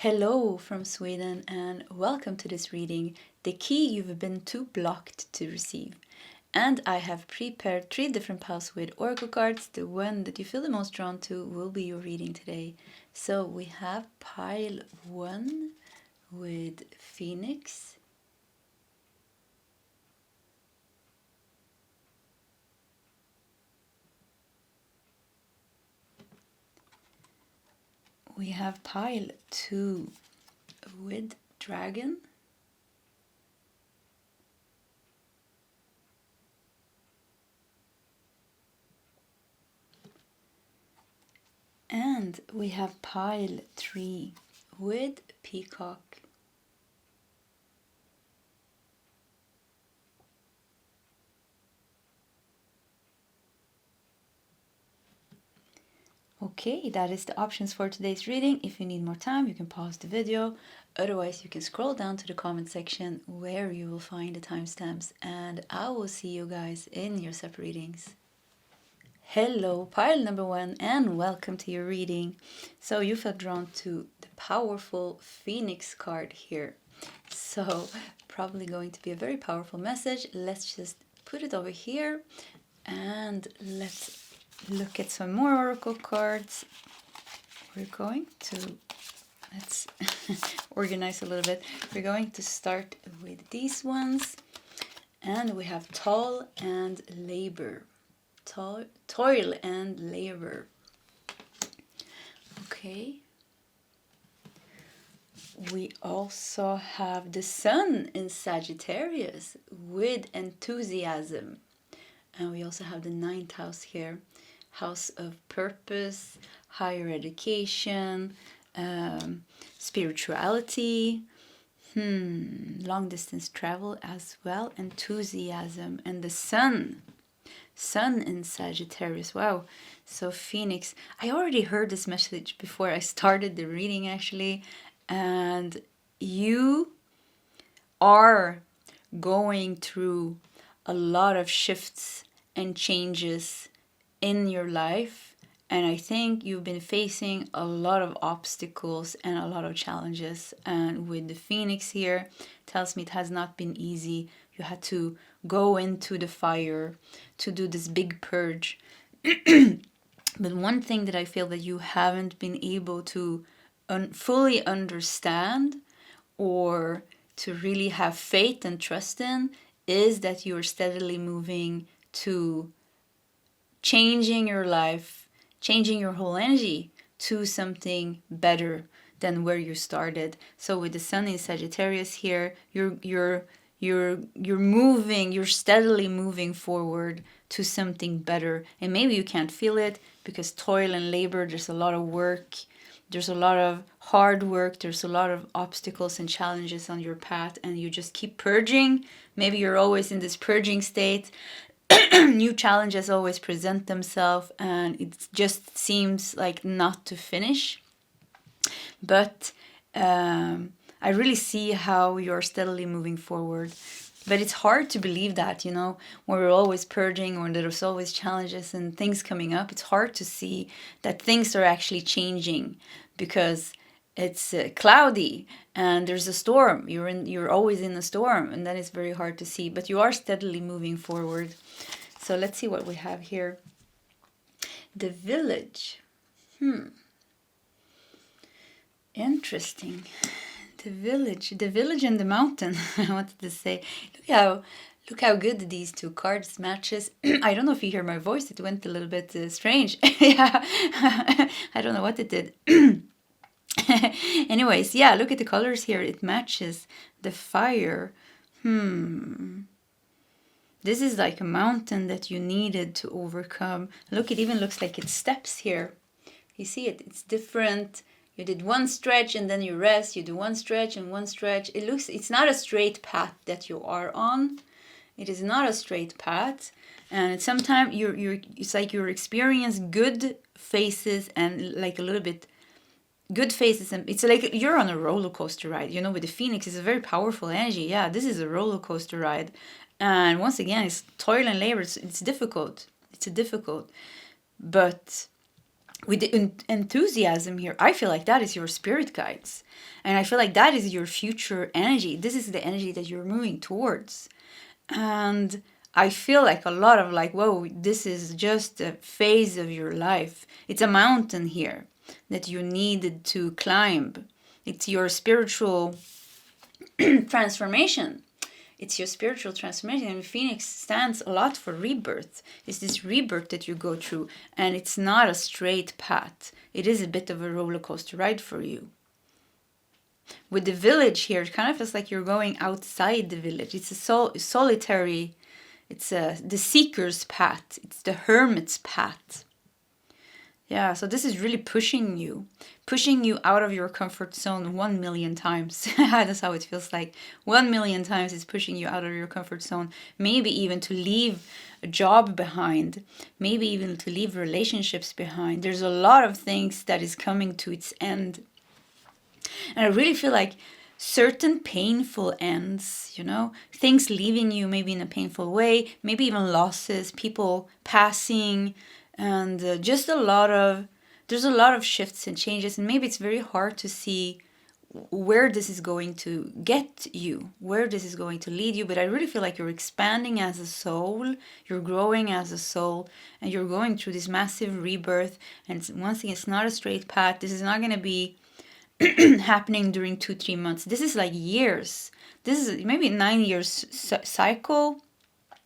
Hello from Sweden and welcome to this reading, the key you've been too blocked to receive. And I have prepared 3 different piles with oracle cards. The one that you feel the most drawn to will be your reading today. So we have pile 1 with Phoenix. We have pile 2 with Dragon. And we have pile 3 with Peacock. Okay, that is the options for today's reading. If you need more time, you can pause the video. Otherwise, you can scroll down to the comment section where you will find the timestamps. And I will see you guys in your separate readings. Hello, pile number 1, and welcome to your reading. So you felt drawn to the powerful Phoenix card here. So probably going to be a very powerful message. Let's just put it over here and let's look at some more oracle cards. We're going to, let's organize a little bit. We're going to start with these ones. And we have toil and labor. Toil and labor. Okay. We also have the sun in Sagittarius with enthusiasm. And we also have the 9th house here. House of purpose, higher education, spirituality, long distance travel as well, enthusiasm, and the sun in Sagittarius. Wow. So Phoenix, I already heard this message before I started the reading actually, and you are going through a lot of shifts and changes in your life, and I think you've been facing a lot of obstacles and a lot of challenges. And with the Phoenix here, tells me it has not been easy. You had to go into the fire to do this big purge. But one thing that I feel that you haven't been able to fully understand or to really have faith and trust in is that you're steadily moving to changing your life, changing your whole energy to something better than where you started. So with the sun in Sagittarius here, you're moving, you're steadily moving forward to something better. And maybe you can't feel it because toil and labor, there's a lot of work, there's a lot of hard work, there's a lot of obstacles and challenges on your path, and you just keep purging. Maybe you're always in this purging state. New challenges always present themselves and it just seems like not to finish. But I really see how you're steadily moving forward. But it's hard to believe that, you know, when we're always purging or there's always challenges and things coming up, it's hard to see that things are actually changing because it's cloudy and there's a storm. You're always in a storm, and then it's very hard to see, but you are steadily moving forward. So let's see what we have here. The village. Interesting. The village and the mountain. I wanted to say, look how good these 2 cards matches. I don't know if you hear my voice. It went a little bit strange. Yeah, I don't know what it did. Anyways, yeah, look at the colors here. It matches the fire. This is like a mountain that you needed to overcome. Look, it even looks like it's steps here. You see it? It's different. You did one stretch and then you rest. You do one stretch and one stretch. It's not a straight path that you are on. It is not a straight path. And sometimes it's like you experience good phases and like a little bit good phases, and it's like you're on a roller coaster ride. You know, with the Phoenix, it's a very powerful energy. Yeah, this is a roller coaster ride. And once again, it's toil and labor. It's difficult. It's difficult. But with the enthusiasm here, I feel like that is your spirit guides. And I feel like that is your future energy. This is the energy that you're moving towards. And I feel like a lot of like, whoa, this is just a phase of your life. It's a mountain here that you needed to climb. It's your spiritual transformation. It's your spiritual transformation. And Phoenix stands a lot for rebirth. It's this rebirth that you go through. And it's not a straight path. It is a bit of a roller coaster ride for you. With the village here, it kind of feels like you're going outside the village. It's a solitary, it's the seeker's path. It's the hermit's path. Yeah, so this is really pushing you out of your comfort zone 1,000,000 times. That's how it feels like. 1,000,000 times it's pushing you out of your comfort zone. Maybe even to leave a job behind. Maybe even to leave relationships behind. There's a lot of things that is coming to its end. And I really feel like certain painful ends, you know, things leaving you maybe in a painful way, maybe even losses, people passing, and just there's a lot of shifts and changes. And maybe it's very hard to see where this is going to get you, where this is going to lead you. But I really feel like you're expanding as a soul, you're growing as a soul, and you're going through this massive rebirth. And once again, it's not a straight path. This is not going to be happening during 2-3 months. This is like years. This is maybe 9 years cycle.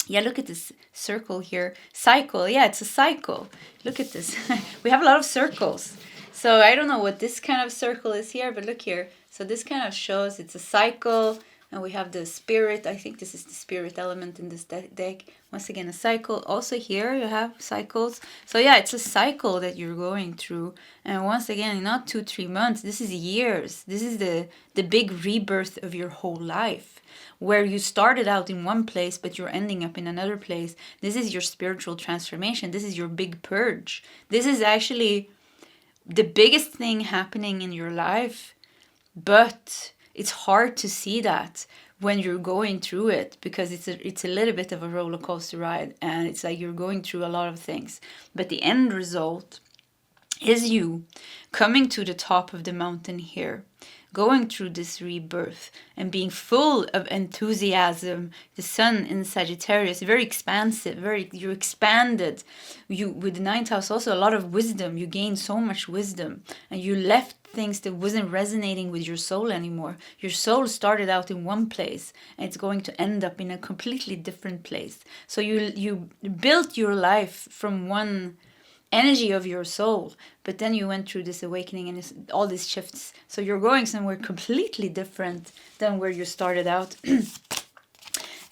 Yeah, look at this circle here. Cycle, yeah, it's a cycle. Look at this. We have a lot of circles. So I don't know what this kind of circle is here, but look here. So this kind of shows it's a cycle. And we have the spirit. I think this is the spirit element in this deck. Once again, a cycle. Also here you have cycles. So yeah, it's a cycle that you're going through. And once again, not 2-3 months. This is years. This is the big rebirth of your whole life. Where you started out in one place, but you're ending up in another place. This is your spiritual transformation. This is your big purge. This is actually the biggest thing happening in your life. But it's hard to see that when you're going through it, because it's a little bit of a roller coaster ride, and it's like you're going through a lot of things. But the end result is you coming to the top of the mountain here, going through this rebirth and being full of enthusiasm. The sun in Sagittarius, very expansive, you're expanded. You, with the 9th house, also a lot of wisdom. You gained so much wisdom, and you left things that wasn't resonating with your soul anymore. Your soul started out in one place, and it's going to end up in a completely different place. So you built your life from one energy of your soul, but then you went through this awakening and all these shifts. So you're going somewhere completely different than where you started out.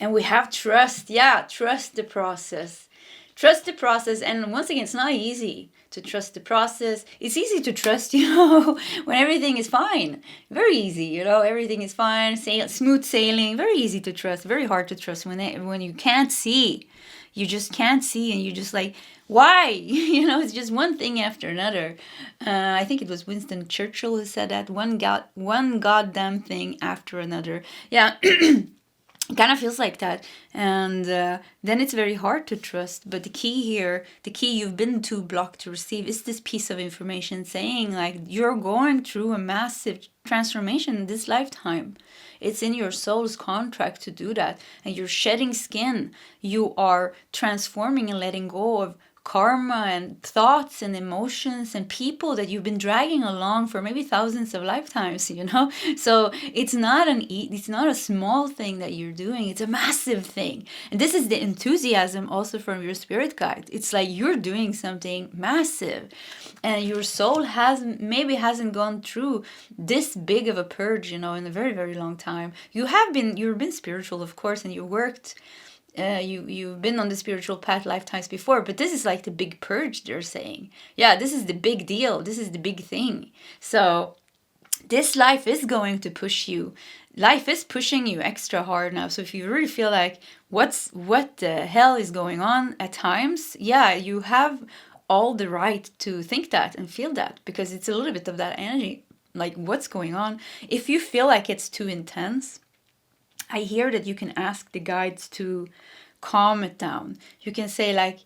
And we have trust. Yeah, trust the process. Trust the process. And once again, it's not easy to trust the process. It's easy to trust, when everything is fine. Very easy, everything is fine. Smooth sailing. Very easy to trust. Very hard to trust when you can't see. You just can't see, and you're just like, why? It's just one thing after another. I think it was Winston Churchill who said that, one goddamn thing after another. Yeah. It kind of feels like that. And then it's very hard to trust. But the key here, the key you've been too blocked to receive, is this piece of information saying like you're going through a massive transformation in this lifetime. It's in your soul's contract to do that. And you're shedding skin. You are transforming and letting go of karma and thoughts and emotions and people that you've been dragging along for maybe thousands of lifetimes, So it's not a small thing that you're doing. It's a massive thing. And this is the enthusiasm also from your spirit guide. It's like you're doing something massive, and your soul hasn't gone through this big of a purge, in a very, very long time. You've been spiritual, of course, and you worked. You've been on the spiritual path lifetimes before, but this is like the big purge, they're saying. Yeah, this is the big deal. This is the big thing. So this life is going to push you. Life is pushing you extra hard now. So if you really feel like what the hell is going on at times, yeah, you have all the right to think that and feel that, because it's a little bit of that energy. Like, what's going on? If you feel like it's too intense, I hear that you can ask the guides to calm it down. You can say like,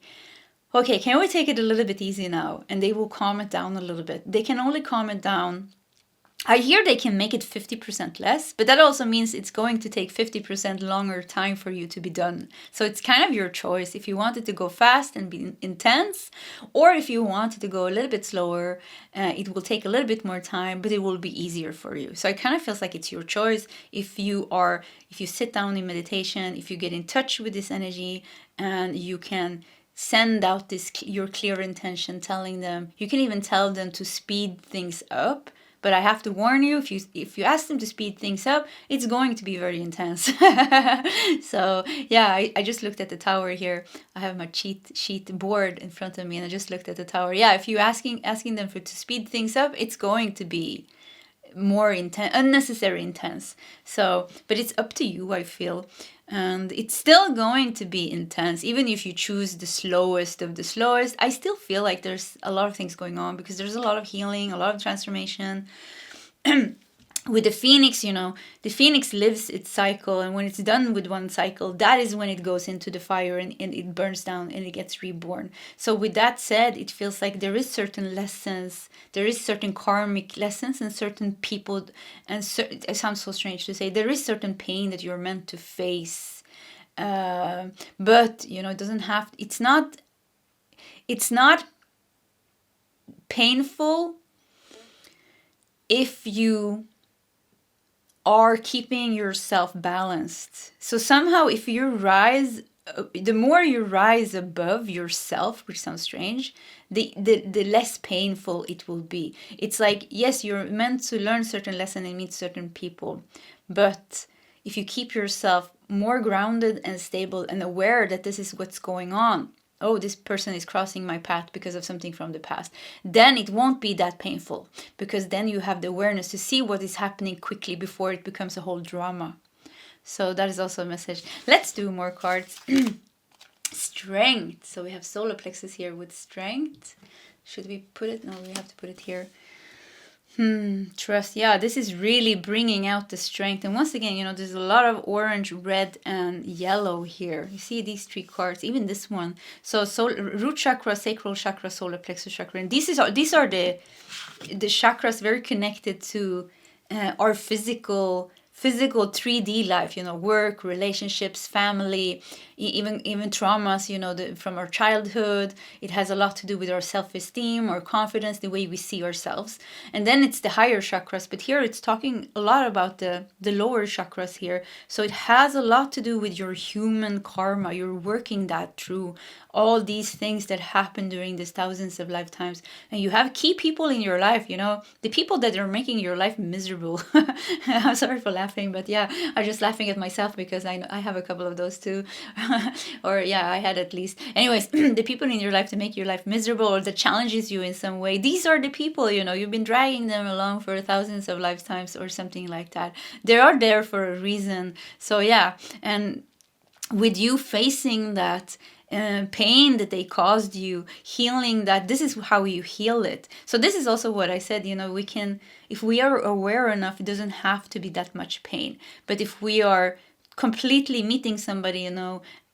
Okay, can we take it a little bit easy now? And they will calm it down a little bit. They can only calm it down. I hear they can make it 50% less, but that also means it's going to take 50% longer time for you to be done. So it's kind of your choice if you want it to go fast and be intense, or if you want it to go a little bit slower, it will take a little bit more time, but it will be easier for you. So it kind of feels like it's your choice. If you sit down in meditation, if you get in touch with this energy, and you can send out your clear intention, telling them, you can even tell them to speed things up. But I have to warn you, if you ask them to speed things up, it's going to be very intense. So yeah, I just looked at the tower here. I have my cheat sheet board in front of me, and I just looked at the tower. Yeah, if you asking them to speed things up, it's going to be more intense, unnecessary intense. So, but it's up to you, I feel. And it's still going to be intense, even if you choose the slowest of the slowest. I still feel like there's a lot of things going on, because there's a lot of healing, a lot of transformation. With the phoenix, the phoenix lives its cycle, and when it's done with one cycle, that is when it goes into the fire and it burns down and it gets reborn. So with that said, it feels like there is certain lessons, there is certain karmic lessons, and certain people, and it sounds so strange to say, there is certain pain that you're meant to face. But it doesn't have, it's not painful if you are keeping yourself balanced. So somehow, if you rise, the more you rise above yourself, which sounds strange, the less painful it will be. It's like, yes, you're meant to learn certain lessons and meet certain people, but if you keep yourself more grounded and stable and aware that this is what's going on, oh, this person is crossing my path because of something from the past, then it won't be that painful, because then you have the awareness to see what is happening quickly before it becomes a whole drama. So that is also a message. Let's do more cards. Strength. So we have solar plexus here with strength. Should we put it? No, we have to put it here. Trust. Yeah, this is really bringing out the strength. And once again, there's a lot of orange, red, and yellow here. You see these three cards, even this one. So root chakra, sacral chakra, solar plexus chakra. And these are the chakras very connected to our physical 3D life, work, relationships, family, even traumas, from our childhood. It has a lot to do with our self-esteem, our confidence, the way we see ourselves. And then it's the higher chakras, but here it's talking a lot about the lower chakras here. So it has a lot to do with your human karma. You're working that through all these things that happen during these thousands of lifetimes. And you have key people in your life, the people that are making your life miserable. I'm sorry for laughing, but yeah, I'm just laughing at myself because I have a couple of those too. Or yeah, I had at least. Anyways, the people in your life that make your life miserable or that challenges you in some way, these are the people, you've been dragging them along for thousands of lifetimes or something like that. They are there for a reason. So yeah, and with you facing that pain that they caused you, healing that, this is how you heal it. So this is also what I said, we can, if we are aware enough, it doesn't have to be that much pain. But if we are completely meeting somebody,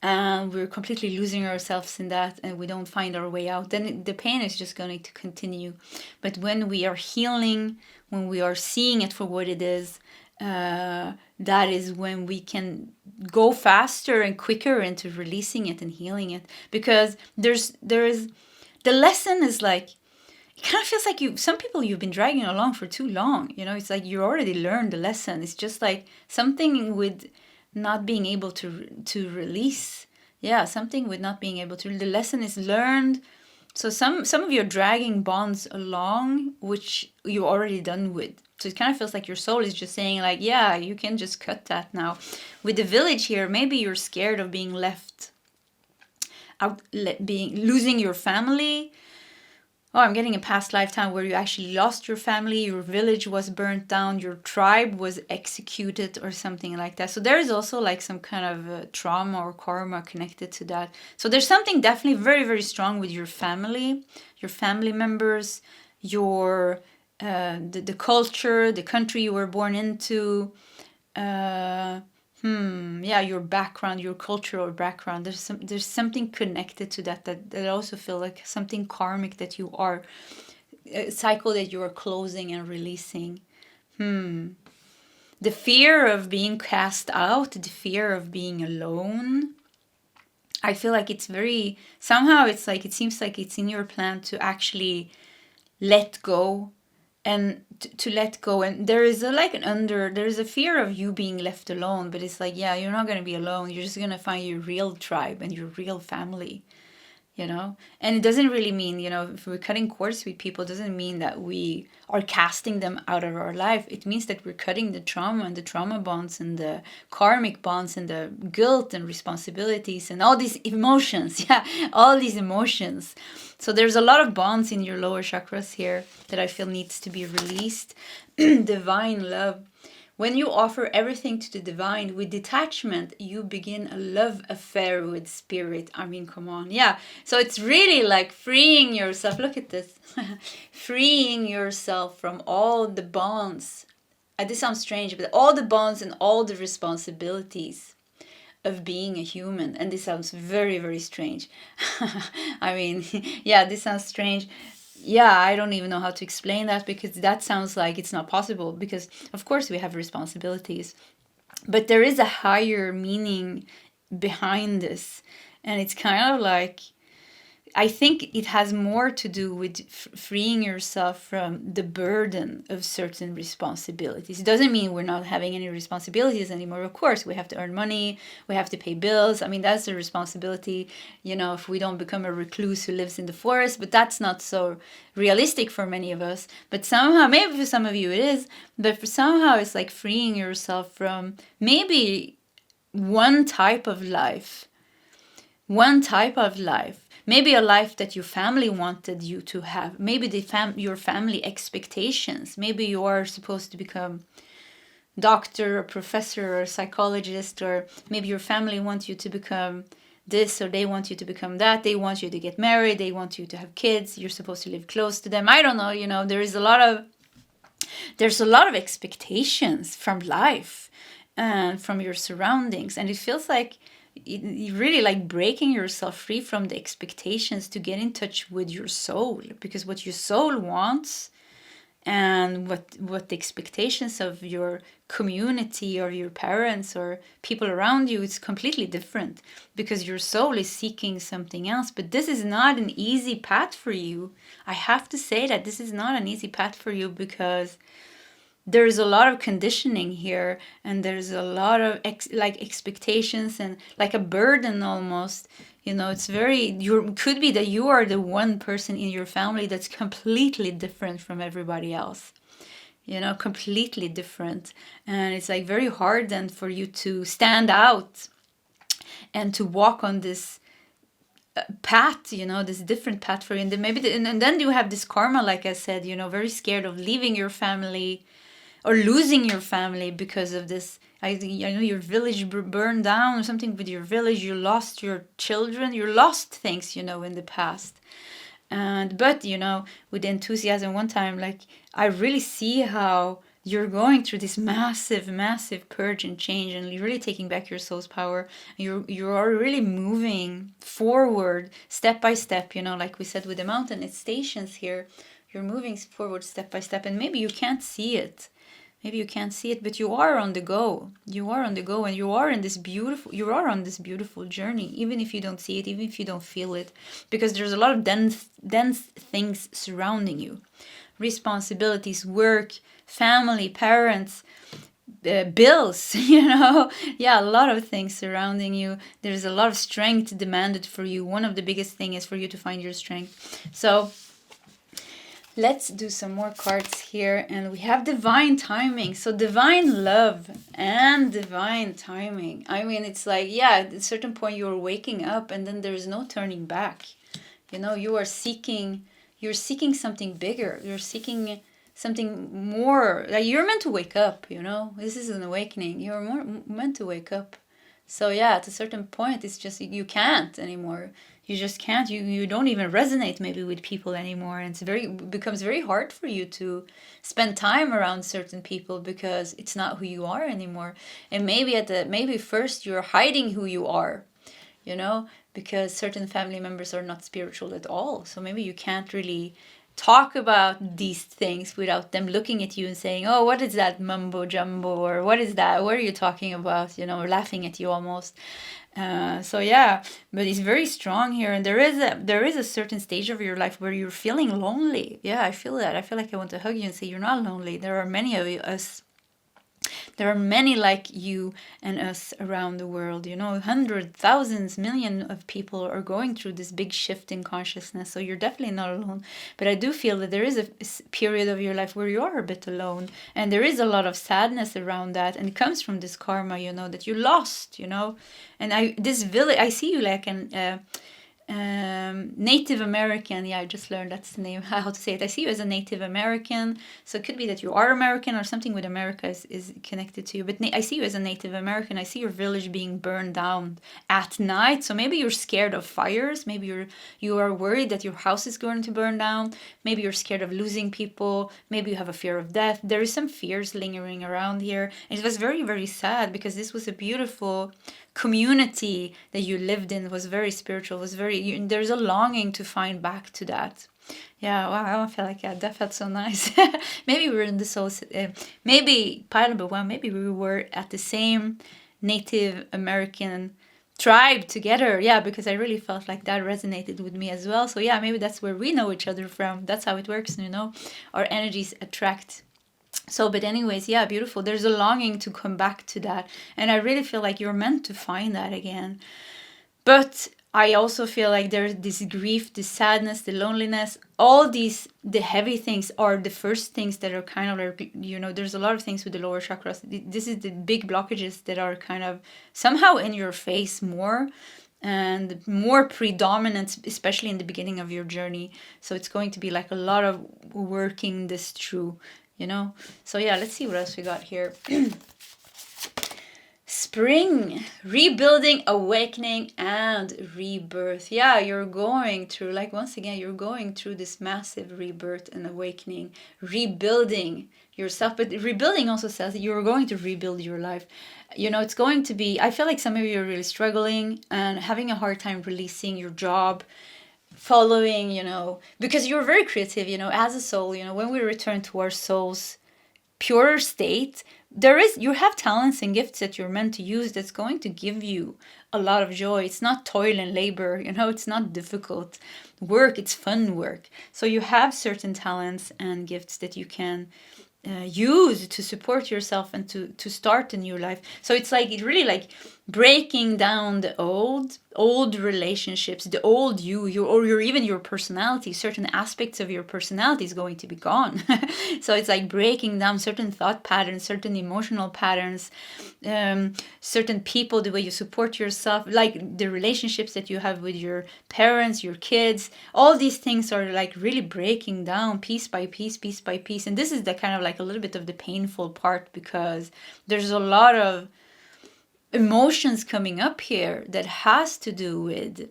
and we're completely losing ourselves in that and we don't find our way out, then the pain is just going to continue. But when we are healing, when we are seeing it for what it is, that is when we can go faster and quicker into releasing it and healing it. Because there is the lesson is like, it kind of feels like some people you've been dragging along for too long. It's like you already learned the lesson. It's just like something with not being able to release. Yeah, something with not being able to. The lesson is learned. So some of you are dragging bonds along, which you're already done with. So it kind of feels like your soul is just saying like, yeah, you can just cut that now. With the village here, maybe you're scared of being left out, losing your family. Oh, I'm getting a past lifetime where you actually lost your family, your village was burnt down, your tribe was executed or something like that. So there is also like some kind of trauma or karma connected to that. So there's something definitely very, very strong with your family members, your the culture, the country you were born into. Yeah, your background, your cultural background. There's something connected to that I also feel like something karmic that you are, a cycle that you are closing and releasing. The fear of being cast out, the fear of being alone. I feel like it's very, somehow it's like, it seems like it's in your plan to actually let go, and to let go. And there is a there's a fear of you being left alone, but it's like, yeah, you're not going to be alone. You're just going to find your real tribe and your real family, you know. And it doesn't really mean, you know, if we're cutting cords with people, it doesn't mean that we are casting them out of our life. It means that we're cutting the trauma and the trauma bonds and the karmic bonds and the guilt and responsibilities and all these emotions. Yeah, all these emotions. So there's a lot of bonds in your lower chakras here that I feel needs to be released. Divine love. When you offer everything to the divine with detachment, you begin a love affair with spirit. I mean, come on. Yeah. So it's really like freeing yourself. Look at this. Freeing yourself from all the bonds. This sounds strange, but all the bonds and all the responsibilities of being a human. And this sounds very, very strange. I mean, yeah, this sounds strange. Yeah, I don't even know how to explain that, because that sounds like it's not possible, because of course we have responsibilities, but there is a higher meaning behind this. And it's kind of like, I think it has more to do with freeing yourself from the burden of certain responsibilities. It doesn't mean we're not having any responsibilities anymore. Of course, we have to earn money, we have to pay bills. I mean, that's a responsibility, you know, if we don't become a recluse who lives in the forest, but that's not so realistic for many of us. But somehow, maybe for some of you it is, but for somehow it's like freeing yourself from maybe one type of life. Maybe a life that your family wanted you to have. Maybe your family expectations. Maybe you are supposed to become doctor, or professor, or psychologist, or maybe your family wants you to become this, or they want you to become that. They want you to get married. They want you to have kids. You're supposed to live close to them. I don't know. You know, there's a lot of expectations from life and from your surroundings, and it feels like you really like breaking yourself free from the expectations to get in touch with your soul, because what your soul wants and what the expectations of your community or your parents or people around you is completely different, because your soul is seeking something else. But this is not an easy path for you. I have to say that this is not an easy path for you, because there's a lot of conditioning here, and there's a lot of expectations and like a burden almost. You know, it's could be that you are the one person in your family that's completely different from everybody else. You know, completely different. And it's like very hard then for you to stand out and to walk on this path, you know, this different path for you. And then you have this karma, like I said, you know, very scared of leaving your family or losing your family because of this. I know your village burned down or something with your village. You lost your children. You lost things, you know, in the past. But, you know, with enthusiasm one time, like, I really see how you're going through this massive, massive purge and change, and you're really taking back your soul's power. You are really moving forward step by step, you know, like we said with the mountain, it's stations here. You're moving forward step by step, and maybe you can't see it. But you are on the go. And you are on this beautiful journey, even if you don't see it, even if you don't feel it, because there's a lot of dense things surrounding you. Responsibilities, work, family, parents, bills, you know. Yeah, a lot of things surrounding you. There's a lot of strength demanded for you. One of the biggest things is for you to find your strength. So let's do some more cards here. And we have divine timing. So divine love and divine timing. I mean, it's like, yeah, at a certain point you're waking up and then there's no turning back. You know, you're seeking something bigger. You're seeking something more. Like, you're meant to wake up, you know. This is an awakening. You're meant to wake up. So yeah, at a certain point, it's just you can't anymore. You just can't. You don't even resonate maybe with people anymore, and becomes very hard for you to spend time around certain people because it's not who you are anymore. And maybe first you're hiding who you are, you know, because certain family members are not spiritual at all. So maybe you can't really talk about these things without them looking at you and saying, "Oh, what is that mumbo jumbo?" or "What is that? What are you talking about?" You know, or laughing at you almost. So yeah, but it's very strong here, and there is a certain stage of your life where you're feeling lonely. Yeah, I feel that. I feel like I want to hug you and say you're not lonely. There are many of us. There are many like you and us around the world. You know, hundreds, thousands, millions of people are going through this big shift in consciousness. So you're definitely not alone. But I do feel that there is a period of your life where you are a bit alone, and there is a lot of sadness around that, and it comes from this karma, you know, that you lost, you know. And this village, I see you like an Native American. Yeah, I just learned that's the name, how to say it. I see you as a Native American, so it could be that you are American or something with America is connected to you. But I see you as a Native American. I see your village being burned down at night. So maybe you're scared of fires. Maybe you are worried that your house is going to burn down. Maybe you're scared of losing people. Maybe you have a fear of death. There is some fears lingering around here. And it was very, very sad because this was a beautiful community that you lived in, was very spiritual, was very, there's a longing to find back to that. Yeah, wow, I feel like that felt so nice. Maybe we were in the soul, maybe pile number one, maybe we were at the same Native American tribe together. Yeah, because I really felt like that resonated with me as well. So yeah, maybe that's where we know each other from. That's how it works, you know, our energies attract. So, but anyways, yeah, beautiful. There's a longing to come back to that. And I really feel like you're meant to find that again. But I also feel like there's this grief, this sadness, the loneliness, all these, the heavy things are the first things that are kind of like, you know, there's a lot of things with the lower chakras. This is the big blockages that are kind of somehow in your face more and more predominant, especially in the beginning of your journey. So it's going to be like a lot of working this through, you know. So yeah, let's see what else we got here. Spring, rebuilding, awakening, and rebirth. Yeah, you're going through, like, once again, you're going through this massive rebirth and awakening, rebuilding yourself. But rebuilding also says that you're going to rebuild your life. You know, it's going to be, I feel like some of you are really struggling and having a hard time releasing your job, following, you know, because you're very creative, you know, as a soul, you know, when we return to our soul's purer state, you have talents and gifts that you're meant to use that's going to give you a lot of joy. It's not toil and labor, you know, it's not difficult work, it's fun work. So you have certain talents and gifts that you can use to support yourself and to start a new life. So it's like, it really like breaking down the old relationships, the old or even your personality. Certain aspects of your personality is going to be gone. So it's like breaking down certain thought patterns, certain emotional patterns, certain people, the way you support yourself, like the relationships that you have with your parents, your kids. All these things are like really breaking down piece by piece, piece by piece. And this is the kind of like a little bit of the painful part, because there's a lot of emotions coming up here that has to do with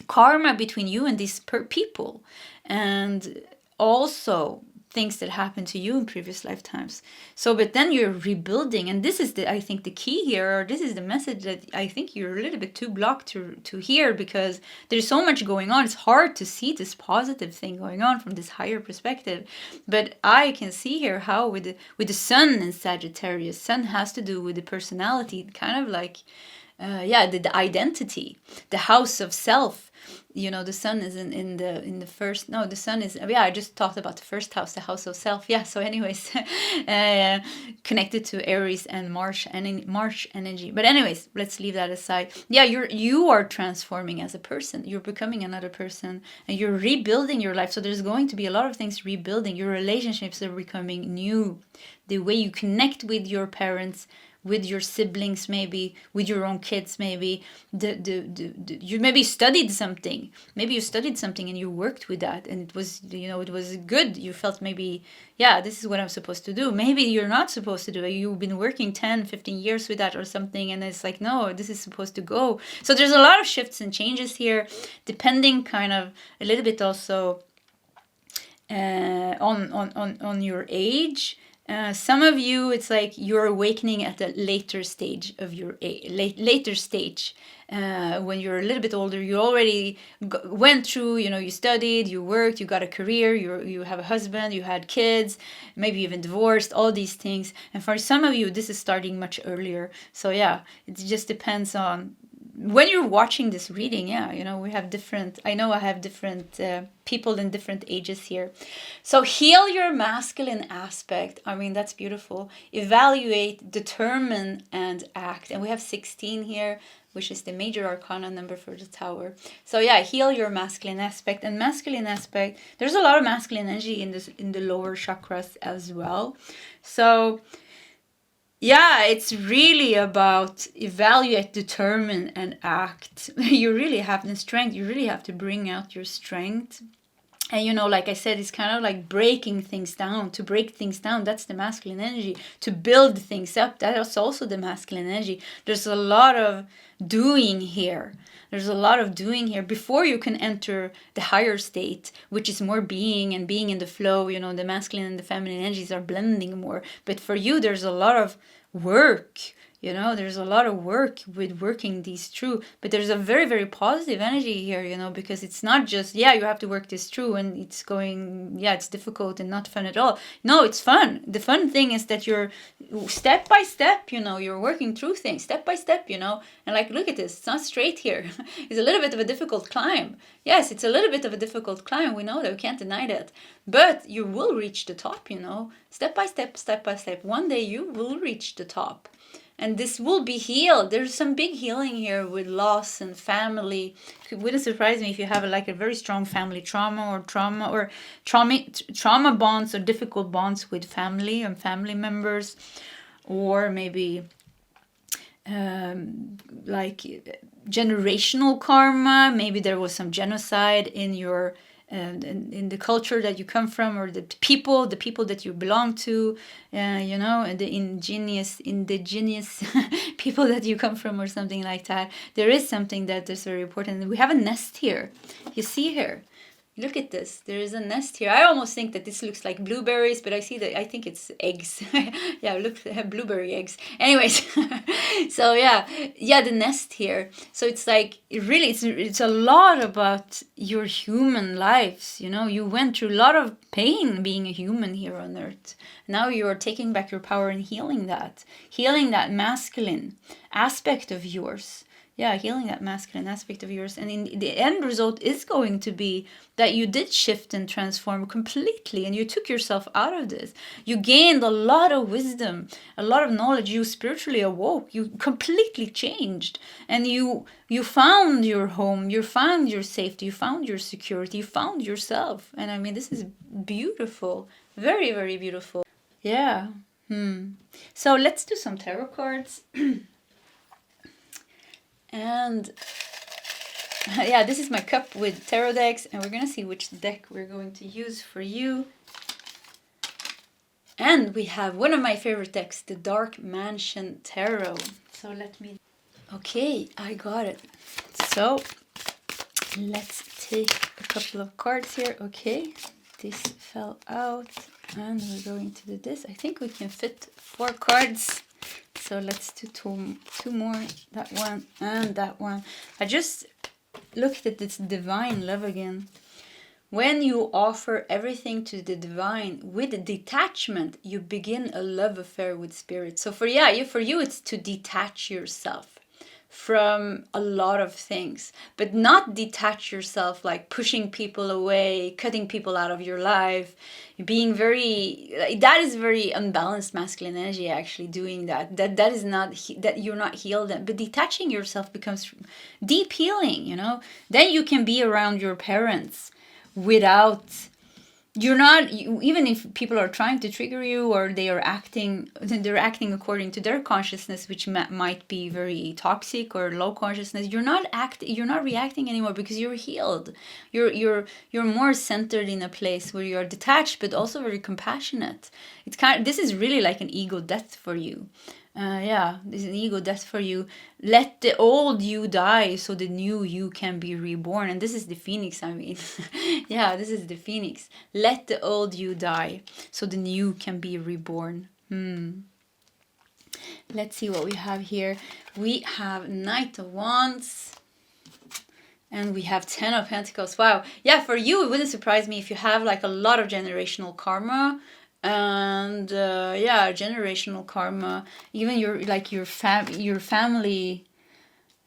karma between you and these people, and also things that happened to you in previous lifetimes. So, but then you're rebuilding, and this is I think the key here, or this is the message that I think you're a little bit too blocked to hear, because there's so much going on. It's hard to see this positive thing going on from this higher perspective. But I can see here how with the sun in Sagittarius, sun has to do with the personality, kind of like the identity, the house of self. You know, the sun is in the first, no, the sun is, I just talked about the first house, the house of self. Yeah, so anyways, connected to Aries and March energy. But anyways, let's leave that aside. Yeah, you are transforming as a person. You're becoming another person, and you're rebuilding your life. So there's going to be a lot of things rebuilding. Your relationships are becoming new. The way you connect with your parents, with your siblings, maybe with your own kids, maybe you maybe studied something. Maybe you studied something and you worked with that, and it was, you know, it was good. You felt maybe, yeah, this is what I'm supposed to do. Maybe you're not supposed to do it. You've been working 10, 15 years with that or something, and it's like, no, this is supposed to go. So there's a lot of shifts and changes here, depending kind of a little bit also on your age. Some of you, it's like you're awakening at a later stage of your later stage. When you're a little bit older, you already went through, you know, you studied, you worked, you got a career, you have a husband, you had kids, maybe even divorced, all these things. And for some of you, this is starting much earlier. So yeah, it just depends on when you're watching this reading. Yeah, you know, we have different, I know I have different people in different ages here. So heal your masculine aspect. I mean, that's beautiful. Evaluate, determine, and act. And we have 16 here, which is the major arcana number for the tower. So yeah, heal your masculine aspect. And masculine aspect, there's a lot of masculine energy in this, in the lower chakras as well. So yeah, it's really about evaluate, determine, and act. You really have the strength. You really have to bring out your strength. And, you know, like I said, it's kind of like breaking things down. To break things down, that's the masculine energy. To build things up, that's also the masculine energy. There's a lot of doing here. There's a lot of doing here before you can enter the higher state, which is more being and being in the flow. You know, the masculine and the feminine energies are blending more. But for you, there's a lot of work. You know, there's a lot of work with working these through, but there's a very, very positive energy here, you know, because it's not just, yeah, you have to work this through and it's going, yeah, it's difficult and not fun at all. No, it's fun. The fun thing is that you're step by step, you know, you're working through things step by step, you know, and like, look at this, it's not straight here. It's a little bit of a difficult climb. Yes, it's a little bit of a difficult climb. We know that, we can't deny that, but you will reach the top, you know, step by step, step by step. One day you will reach the top. And this will be healed. There's some big healing here with loss and family. It wouldn't surprise me if you have a very strong family trauma bonds or difficult bonds with family and family members, or maybe like generational karma. Maybe there was some genocide in your in the culture that you come from, or the people that you belong to, you know, and the indigenous people that you come from, or something like that. There is something that is very important. We have a nest here. You see here. Look at this. There is a nest here. I almost think that this looks like blueberries, but I see that, I think it's eggs. Yeah, look, they have blueberry eggs. Anyways, so yeah, the nest here. So it's like, really, it's a lot about your human lives. You know, you went through a lot of pain being a human here on Earth. Now you're taking back your power and healing that masculine aspect of yours. Yeah, healing that masculine aspect of yours. And in the end result is going to be that you did shift and transform completely, and you took yourself out of this. You gained a lot of wisdom, a lot of knowledge. You spiritually awoke. You completely changed. And you found your home. You found your safety. You found your security. You found yourself. And I mean, this is beautiful. Very, very beautiful. Yeah. So let's do some tarot cards. And yeah, this is my cup with tarot decks, and we're going to see which deck we're going to use for you. And we have one of my favorite decks, the Dark Mansion Tarot. So let me... Okay, I got it. So let's take a couple of cards here. Okay, this fell out, and we're going to do this. I think we can fit 4 cards. So let's do two more, that one and that one. I just looked at this divine love again. When you offer everything to the divine with detachment, you begin a love affair with spirit. So for you, it's to detach yourself from a lot of things, but not detach yourself like pushing people away, cutting people out of your life, being that is very unbalanced masculine energy, actually doing that is not, that you're not healed. But detaching yourself becomes deep healing, you know. Then you can be around your parents without you're not, even if people are trying to trigger you, or they're acting according to their consciousness, which might be very toxic or low consciousness, you're not reacting anymore, because you're healed. You're more centered in a place where you're detached, but also very compassionate. It's this is really like an ego death for you. Yeah, this is an ego death for you. Let the old you die so the new you can be reborn. And this is the phoenix, I mean. Yeah, this is the phoenix. Let the old you die so the new can be reborn. Let's see what we have here. We have Knight of Wands. And we have 10 of Pentacles. Wow. Yeah, for you, it wouldn't surprise me if you have like a lot of generational karma. And yeah, generational karma. Even your family.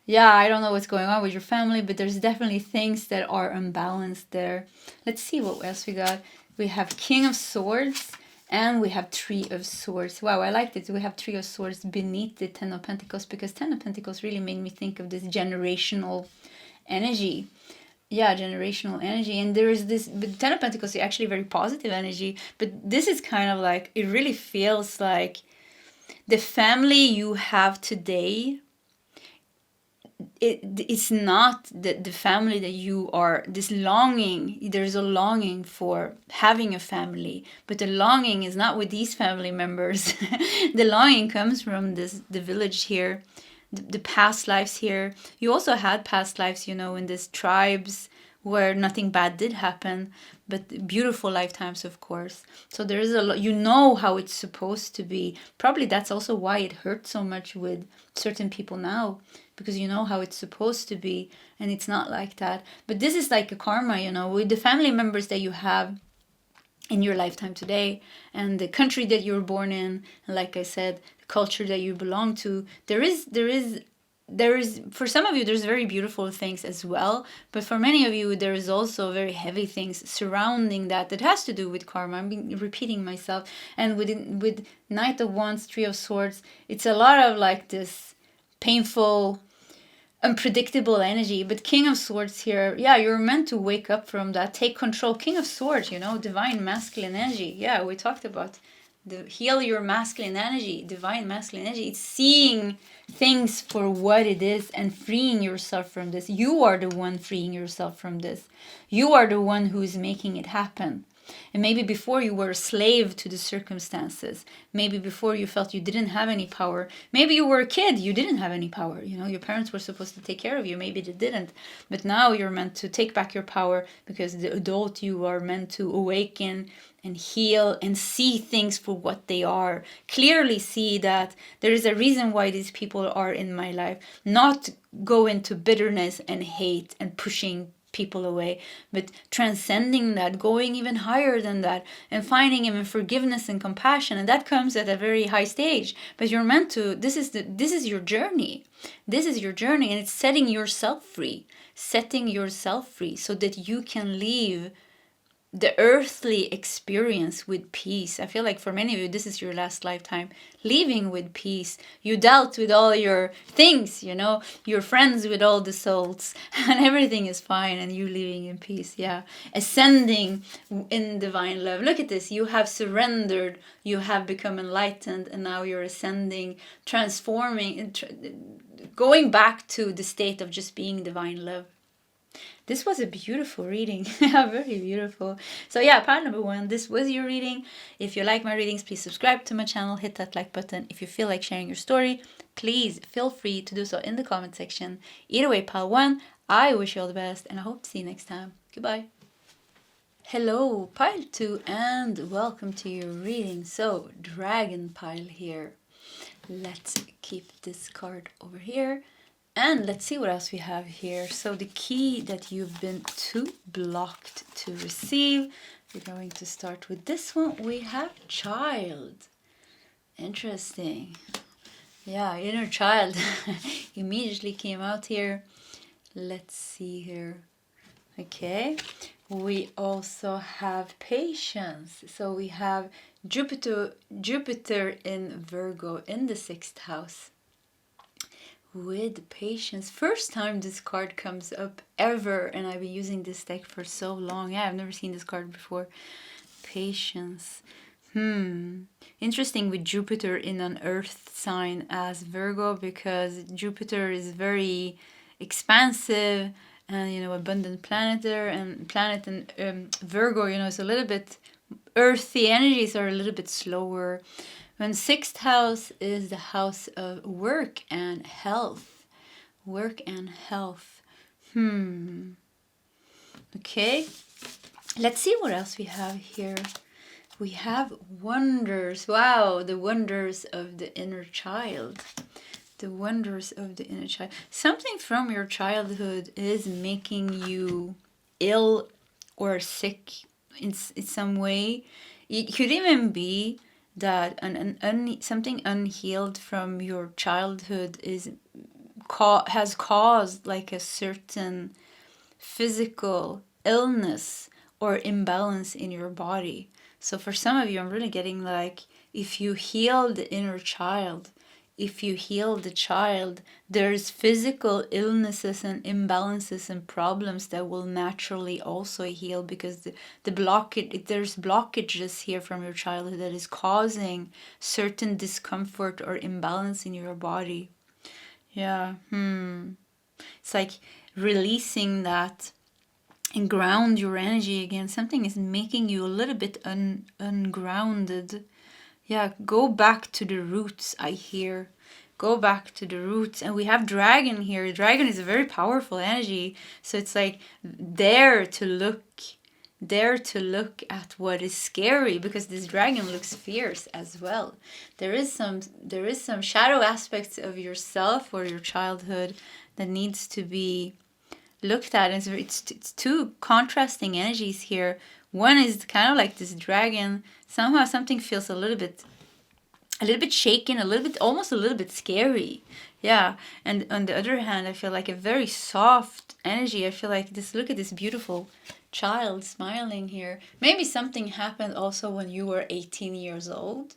Yeah, I don't know what's going on with your family, but there's definitely things that are unbalanced there. Let's see what else we got. We have King of Swords. And we have Three of Swords. Wow, I liked it. We have Three of Swords beneath the 10 of Pentacles, because 10 of Pentacles really made me think of this generational energy. Yeah, generational energy. And there is this, but 10 of Pentacles is actually very positive energy, but this is kind of like, it really feels like the family you have today, it's not the family that you are, this longing, there's a longing for having a family, but the longing is not with these family members. The longing comes from the village here, the past lives here. You also had past lives, in these tribes where nothing bad did happen, but beautiful lifetimes, of course. So there is a lot, how it's supposed to be. Probably that's also why it hurts so much with certain people now, because you know how it's supposed to be, and it's not like that. But this is like a karma, with the family members that you have in your lifetime today, and the country that you were born in, and like I said, the culture that you belong to. There is for some of you, there's very beautiful things as well, but for many of you, there is also very heavy things surrounding that has to do with karma. I'm repeating myself. And with Knight of Wands, Three of Swords, it's a lot of like this painful, unpredictable energy. But King of Swords here, yeah, you're meant to wake up from that, take control. King of Swords, divine masculine energy. Yeah, we talked about heal your masculine energy, divine masculine energy. It's seeing things for what it is and freeing yourself from this. You are the one freeing yourself from this. You are the one who is making it happen. And maybe before you were a slave to the circumstances. Maybe before you felt you didn't have any power. Maybe you were a kid, you didn't have any power. Your parents were supposed to take care of you. Maybe they didn't. But now you're meant to take back your power, because the adult you are meant to awaken and heal and see things for what they are. Clearly see that there is a reason why these people are in my life. Not go into bitterness and hate and pushing people away, but transcending that, going even higher than that, and finding even forgiveness and compassion. And that comes at a very high stage. But you're meant to, this is your journey. This is your journey, and it's setting yourself free. Setting yourself free so that you can leave the earthly experience with peace. I feel like for many of you, this is your last lifetime. Leaving with peace. You dealt with all your things, you're friends with all the souls, and everything is fine, and you living in peace. Yeah. Ascending in divine love. Look at this. You have surrendered. You have become enlightened, and now you're ascending, transforming, going back to the state of just being divine love. This was a beautiful reading. Yeah, very beautiful. So yeah, part number 1, this was your reading. If you like my readings, please subscribe to my channel, hit that like button. If you feel like sharing your story, please feel free to do so in the comment section. Either way, pile 1, I wish you all the best, and I hope to see you next time. Goodbye. Hello, pile 2, and welcome to your reading. So, dragon pile here. Let's keep this card over here. And let's see what else we have here. So the key that you've been too blocked to receive. We're going to start with this one. We have child. Interesting. Yeah, inner child immediately came out here. Let's see here. Okay. We also have patience. So we have Jupiter in Virgo in the 6th house. With patience. First time this card comes up ever, and I've been using this deck for so long. Yeah, I've never seen this card before. Patience. Interesting with Jupiter in an earth sign as Virgo, because Jupiter is very expansive and, you know, abundant planet there, and planet in Virgo, you know, is a little bit earthy, energies are a little bit slower. When 6th house is the house of work and health. Work and health. Okay. Let's see what else we have here. We have wonders. Wow, the wonders of the inner child. The wonders of the inner child. Something from your childhood is making you ill or sick in some way. It could even be that something unhealed from your childhood has caused like a certain physical illness or imbalance in your body. So for some of you, I'm really getting like, if you heal the inner child, if you heal the child, there's physical illnesses and imbalances and problems that will naturally also heal, because there's blockages here from your childhood that is causing certain discomfort or imbalance in your body. Yeah. It's like releasing that and ground your energy again. Something is making you a little bit ungrounded. Yeah, go back to the roots, I hear. Go back to the roots. And we have dragon here. Dragon is a very powerful energy. So it's like dare to look at what is scary, because this dragon looks fierce as well. There is some shadow aspects of yourself or your childhood that needs to be looked at. It's two contrasting energies here. One is kind of like this dragon. Somehow something feels a little bit shaken, almost a little bit scary. Yeah. And on the other hand, I feel like a very soft energy. I feel like look at this beautiful child smiling here. Maybe something happened also when you were 18 years old.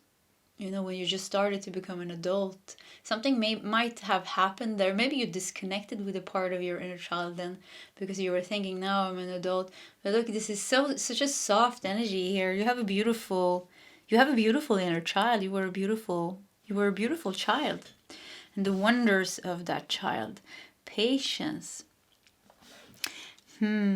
You know, when you just started to become an adult. Something might have happened there. Maybe you disconnected with a part of your inner child then, because you were thinking, now I'm an adult. But look, this is such a soft energy here. You have a beautiful inner child. You were a beautiful child. And the wonders of that child. Patience.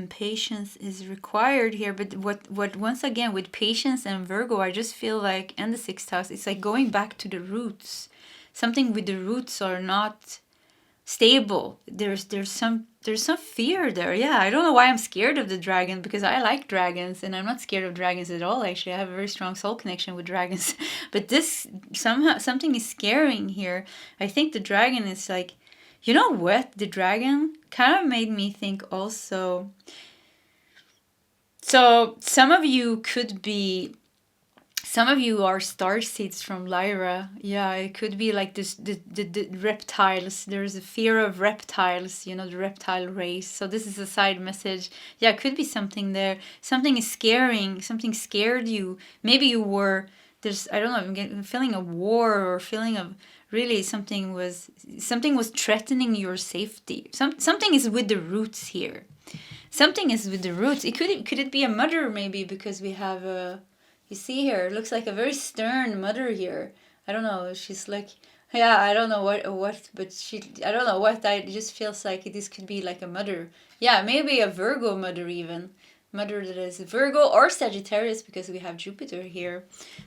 Patience is required here, but what once again with patience and Virgo, I just feel like, and the 6th house, it's like going back to the roots. Something with the roots are not stable. There's some fear there. Yeah, I don't know why I'm scared of the dragon, because I like dragons and I'm not scared of dragons at all. Actually, I have a very strong soul connection with dragons. But this somehow something is scaring here. I think the dragon is like, you know what? The dragon kind of made me think also. So some of you are starseeds from Lyra. Yeah, it could be like this, the reptiles. There's a fear of reptiles, you know, the reptile race. So this is a side message. Yeah, it could be something there. Something is scaring. Something scared you. Maybe you were, I don't know, I'm getting a feeling of war, or feeling of, really something was threatening your safety. Something is with the roots here. Something is with the roots. Could it be a mother maybe, because we have you see here, it looks like a very stern mother here. I don't know. She's like, yeah, I don't know what, but I don't know what. It just feels like this could be like a mother. Yeah, maybe a Virgo mother even. Mother that is Virgo or Sagittarius, because we have Jupiter here.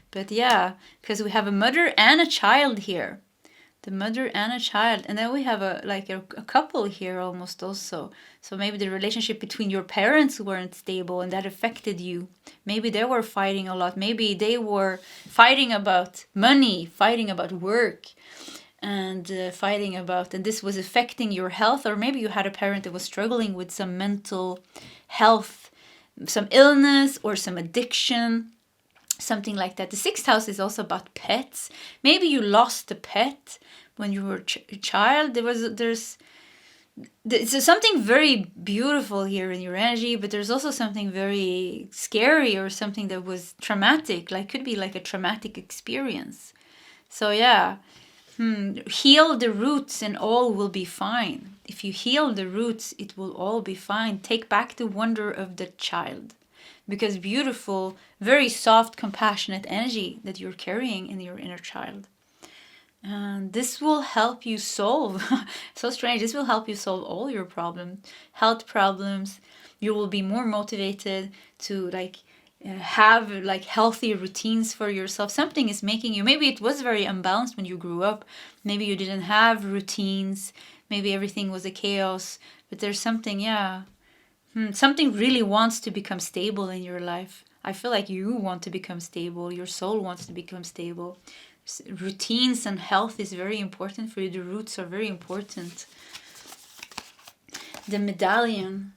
But yeah, because we have a mother and a child here. The mother and a child, and then we have a couple here almost also. So maybe the relationship between your parents weren't stable, and that affected you. Maybe they were fighting a lot. Maybe they were fighting about money, fighting about work, and and this was affecting your health. Or maybe you had a parent that was struggling with some mental health, some illness or some addiction. Something like that. The 6th house is also about pets. Maybe you lost a pet when you were a child. There's something very beautiful here in your energy, but there's also something very scary, or something that was traumatic. Like, could be like a traumatic experience. So yeah, heal the roots and all will be fine. If you heal the roots, it will all be fine. Take back the wonder of the child. because beautiful, very soft, compassionate energy that you're carrying in your inner child. And this will help you solve, so strange, this will help you solve all your problems, health problems. You will be more motivated to like have like healthy routines for yourself. Something is making you, maybe it was very unbalanced when you grew up. Maybe you didn't have routines. Maybe everything was a chaos. But there's something, yeah. Something really wants to become stable in your life. I feel like you want to become stable. Your soul wants to become stable. Routines and health is very important for you. The roots are very important. The medallion.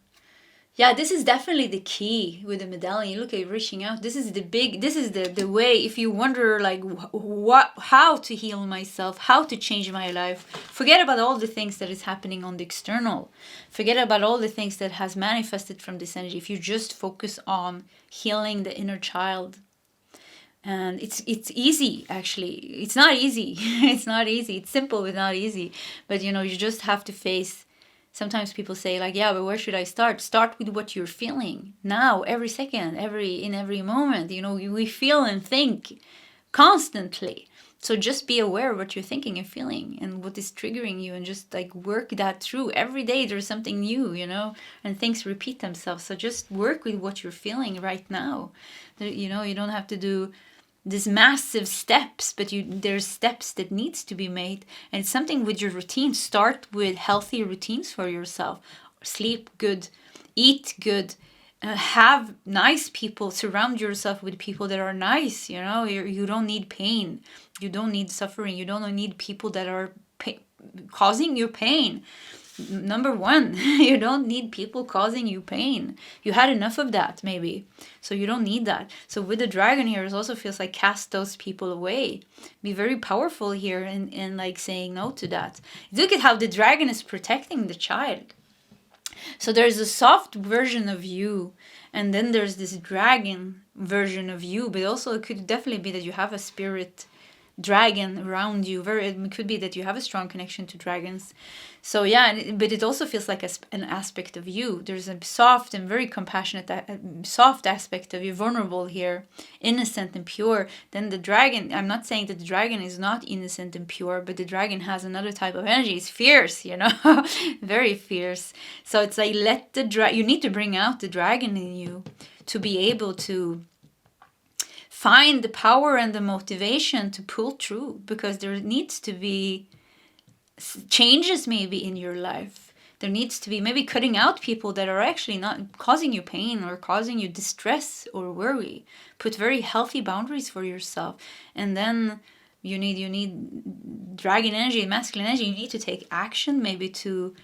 Yeah, this is definitely the key with the medallion. Look at reaching out. This is the way. If you wonder like how to heal myself, how to change my life, forget about all the things that is happening on the external. Forget about all the things that has manifested from this energy. If you just focus on healing the inner child. And it's easy, actually. It's not easy. It's not easy. It's simple but not easy. But you just have to face. Sometimes people say like, yeah, but where should I start? Start with what you're feeling now, every second, in every moment. We feel and think constantly. So just be aware of what you're thinking and feeling and what is triggering you, and just like work that through. Every day there's something new, and things repeat themselves. So just work with what you're feeling right now. You don't have to do these massive steps, but there's steps that needs to be made. And it's something with your routine. Start with healthy routines for yourself. Sleep good, eat good, have nice people. Surround yourself with people that are nice. You don't need pain. You don't need suffering. You don't need people that are causing you pain. Number one, you don't need people causing you pain. You had enough of that, maybe. So you don't need that. So with the dragon here, it also feels like cast those people away. Be very powerful here in like saying no to that. Look at how the dragon is protecting the child. So there's a soft version of you, and then there's this dragon version of you. But also it could definitely be that you have a spirit dragon around you. It could be that you have a strong connection to dragons. So yeah, but it also feels like an aspect of you. There's a soft and very compassionate, soft aspect of you, vulnerable here, innocent and pure. Then the dragon, I'm not saying that the dragon is not innocent and pure, but the dragon has another type of energy. It's fierce, very fierce. So it's like you need to bring out the dragon in you to be able to find the power and the motivation to pull through, because there needs to be changes maybe in your life. There needs to be maybe cutting out people that are actually not causing you pain or causing you distress or worry. Put very healthy boundaries for yourself. And then you need dragon energy, masculine energy. You need to take action maybe to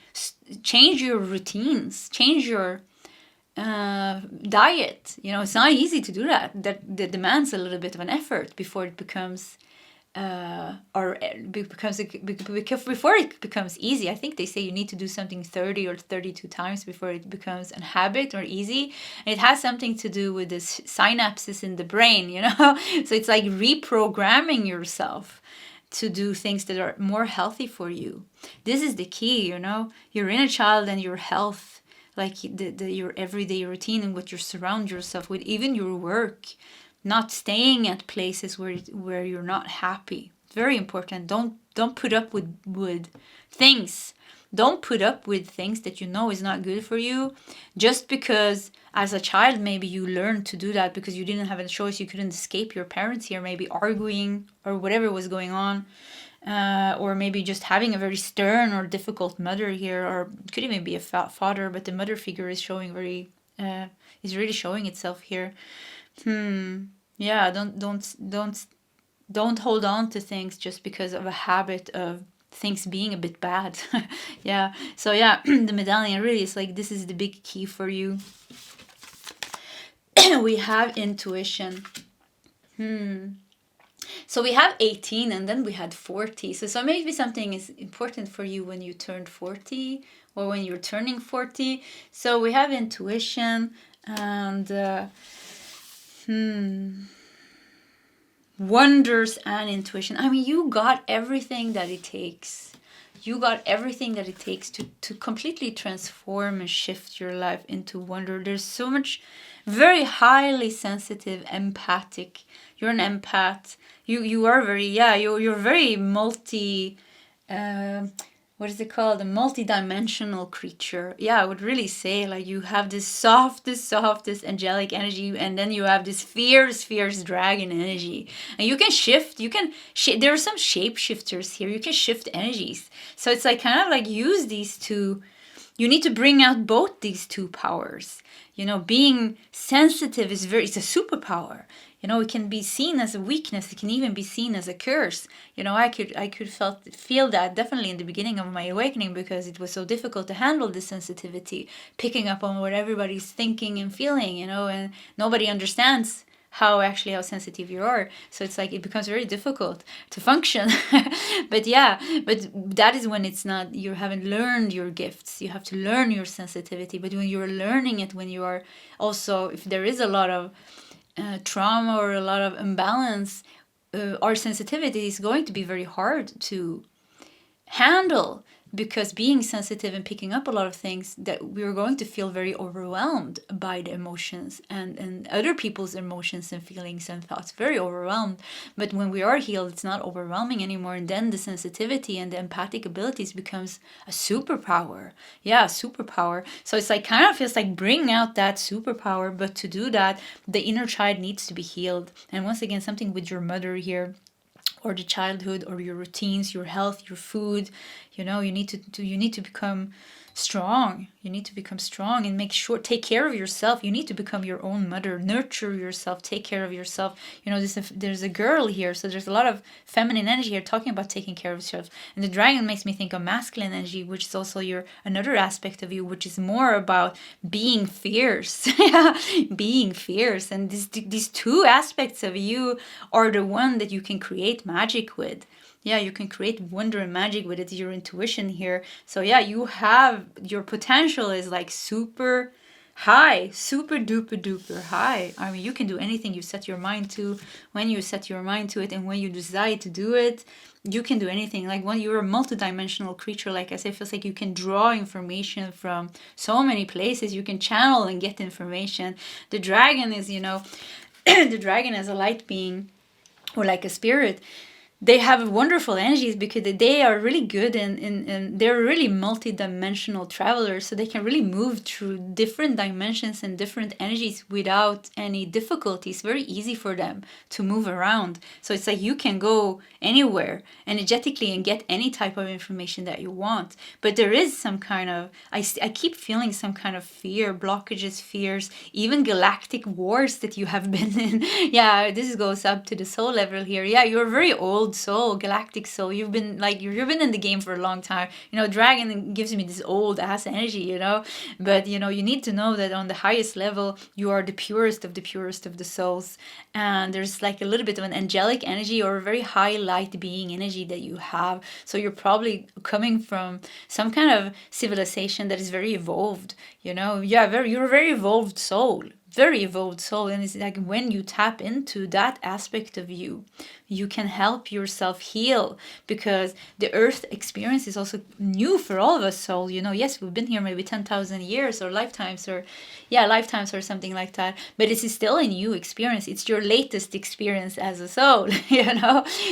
change your routines, change your diet. It's not easy to do that demands a little bit of an effort before it becomes before it becomes easy. I think they say you need to do something 30 or 32 times before it becomes a habit or easy. And it has something to do with the synapses in the brain, so it's like reprogramming yourself to do things that are more healthy for you. This is the key, your inner child and your health, like your everyday routine and what you surround yourself with, even your work, not staying at places where you're not happy. It's very important. Don't put up with things. Don't put up with things that is not good for you, just because as a child maybe you learned to do that because you didn't have a choice. You couldn't escape your parents here, maybe arguing or whatever was going on. Or maybe just having a very stern or difficult mother here, or it could even be a father, but the mother figure is showing is really showing itself here. Yeah, don't hold on to things just because of a habit of things being a bit bad. Yeah. So yeah, the medallion really is like, this is the big key for you. We have intuition. So we have 18 and then we had 40. So maybe something is important for you when you turned 40 or when you're turning 40. So we have intuition and wonders and intuition. I mean, you got everything that it takes. you got everything that it takes to completely transform and shift your life into wonder. There's so much very highly sensitive, empathic. You're an empath. You are very, you're very multi, what is it called? A multi-dimensional creature. Yeah, I would really say like you have this softest angelic energy, and then you have this fierce dragon energy. And you can shift, there are some shapeshifters here. You can shift energies. So it's like kind of like use these two. You need to bring out both these two powers. You know, being sensitive it's a superpower. You know, it can be seen as a weakness. It can even be seen as a curse. You know, I could feel that definitely in the beginning of my awakening, because it was so difficult to handle this sensitivity, picking up on what everybody's thinking and feeling, you know, and nobody understands how sensitive you are. So it's like it becomes very difficult to function. but that is when it's not, you haven't learned your gifts. You have to learn your sensitivity. But when you're learning it, when you are also, if there is a lot of trauma or a lot of imbalance, our sensitivity is going to be very hard to handle, because being sensitive and picking up a lot of things, that we're going to feel very overwhelmed by the emotions and other people's emotions and feelings and thoughts, very overwhelmed. But when we are healed, it's not overwhelming anymore, and then the sensitivity and the empathic abilities becomes a superpower. Yeah, superpower. So it's like kind of feels like bring out that superpower, but to do that, the inner child needs to be healed. And once again, something with your mother here, or the childhood, or your routines, your health, your food. You know, you need to become strong. You need to become strong and take care of yourself. You need to become your own mother, nurture yourself, take care of yourself. You know, there's a girl here, so there's a lot of feminine energy here talking about taking care of yourself. And the dragon makes me think of masculine energy, which is also another aspect of you, which is more about being fierce. Being fierce. And these two aspects of you are the one that you can create magic with. Yeah, you can create wonder and magic with it, your intuition here. So yeah, your potential is like super high, super duper high. I mean, you can do anything you set your mind to, when you set your mind to it, and when you decide to do it, you can do anything. Like when you're a multidimensional creature, like I say, it feels like you can draw information from so many places. You can channel and get information. The dragon is, the dragon as a light being, or like a spirit, they have wonderful energies because they are really good and they're really multi-dimensional travelers, so they can really move through different dimensions and different energies without any difficulty. It's very easy for them to move around. So it's like you can go anywhere energetically and get any type of information that you want. But there is some kind of, I keep feeling some kind of fear, blockages, fears, even galactic wars that you have been in. Yeah, this goes up to the soul level here. Yeah, you're very old soul, galactic soul. You've been in the game for a long time. Dragon gives me this old ass energy, but you need to know that on the highest level you are the purest of the souls, and there's like a little bit of an angelic energy or a very high light being energy that you have. So you're probably coming from some kind of civilization that is very evolved. You're a very evolved soul. Very evolved soul. And it's like when you tap into that aspect of you, you can help yourself heal, because the earth experience is also new for all of us soul. Yes, we've been here maybe 10,000 years or lifetimes or something like that, but it is still a new experience. It's your latest experience as a soul.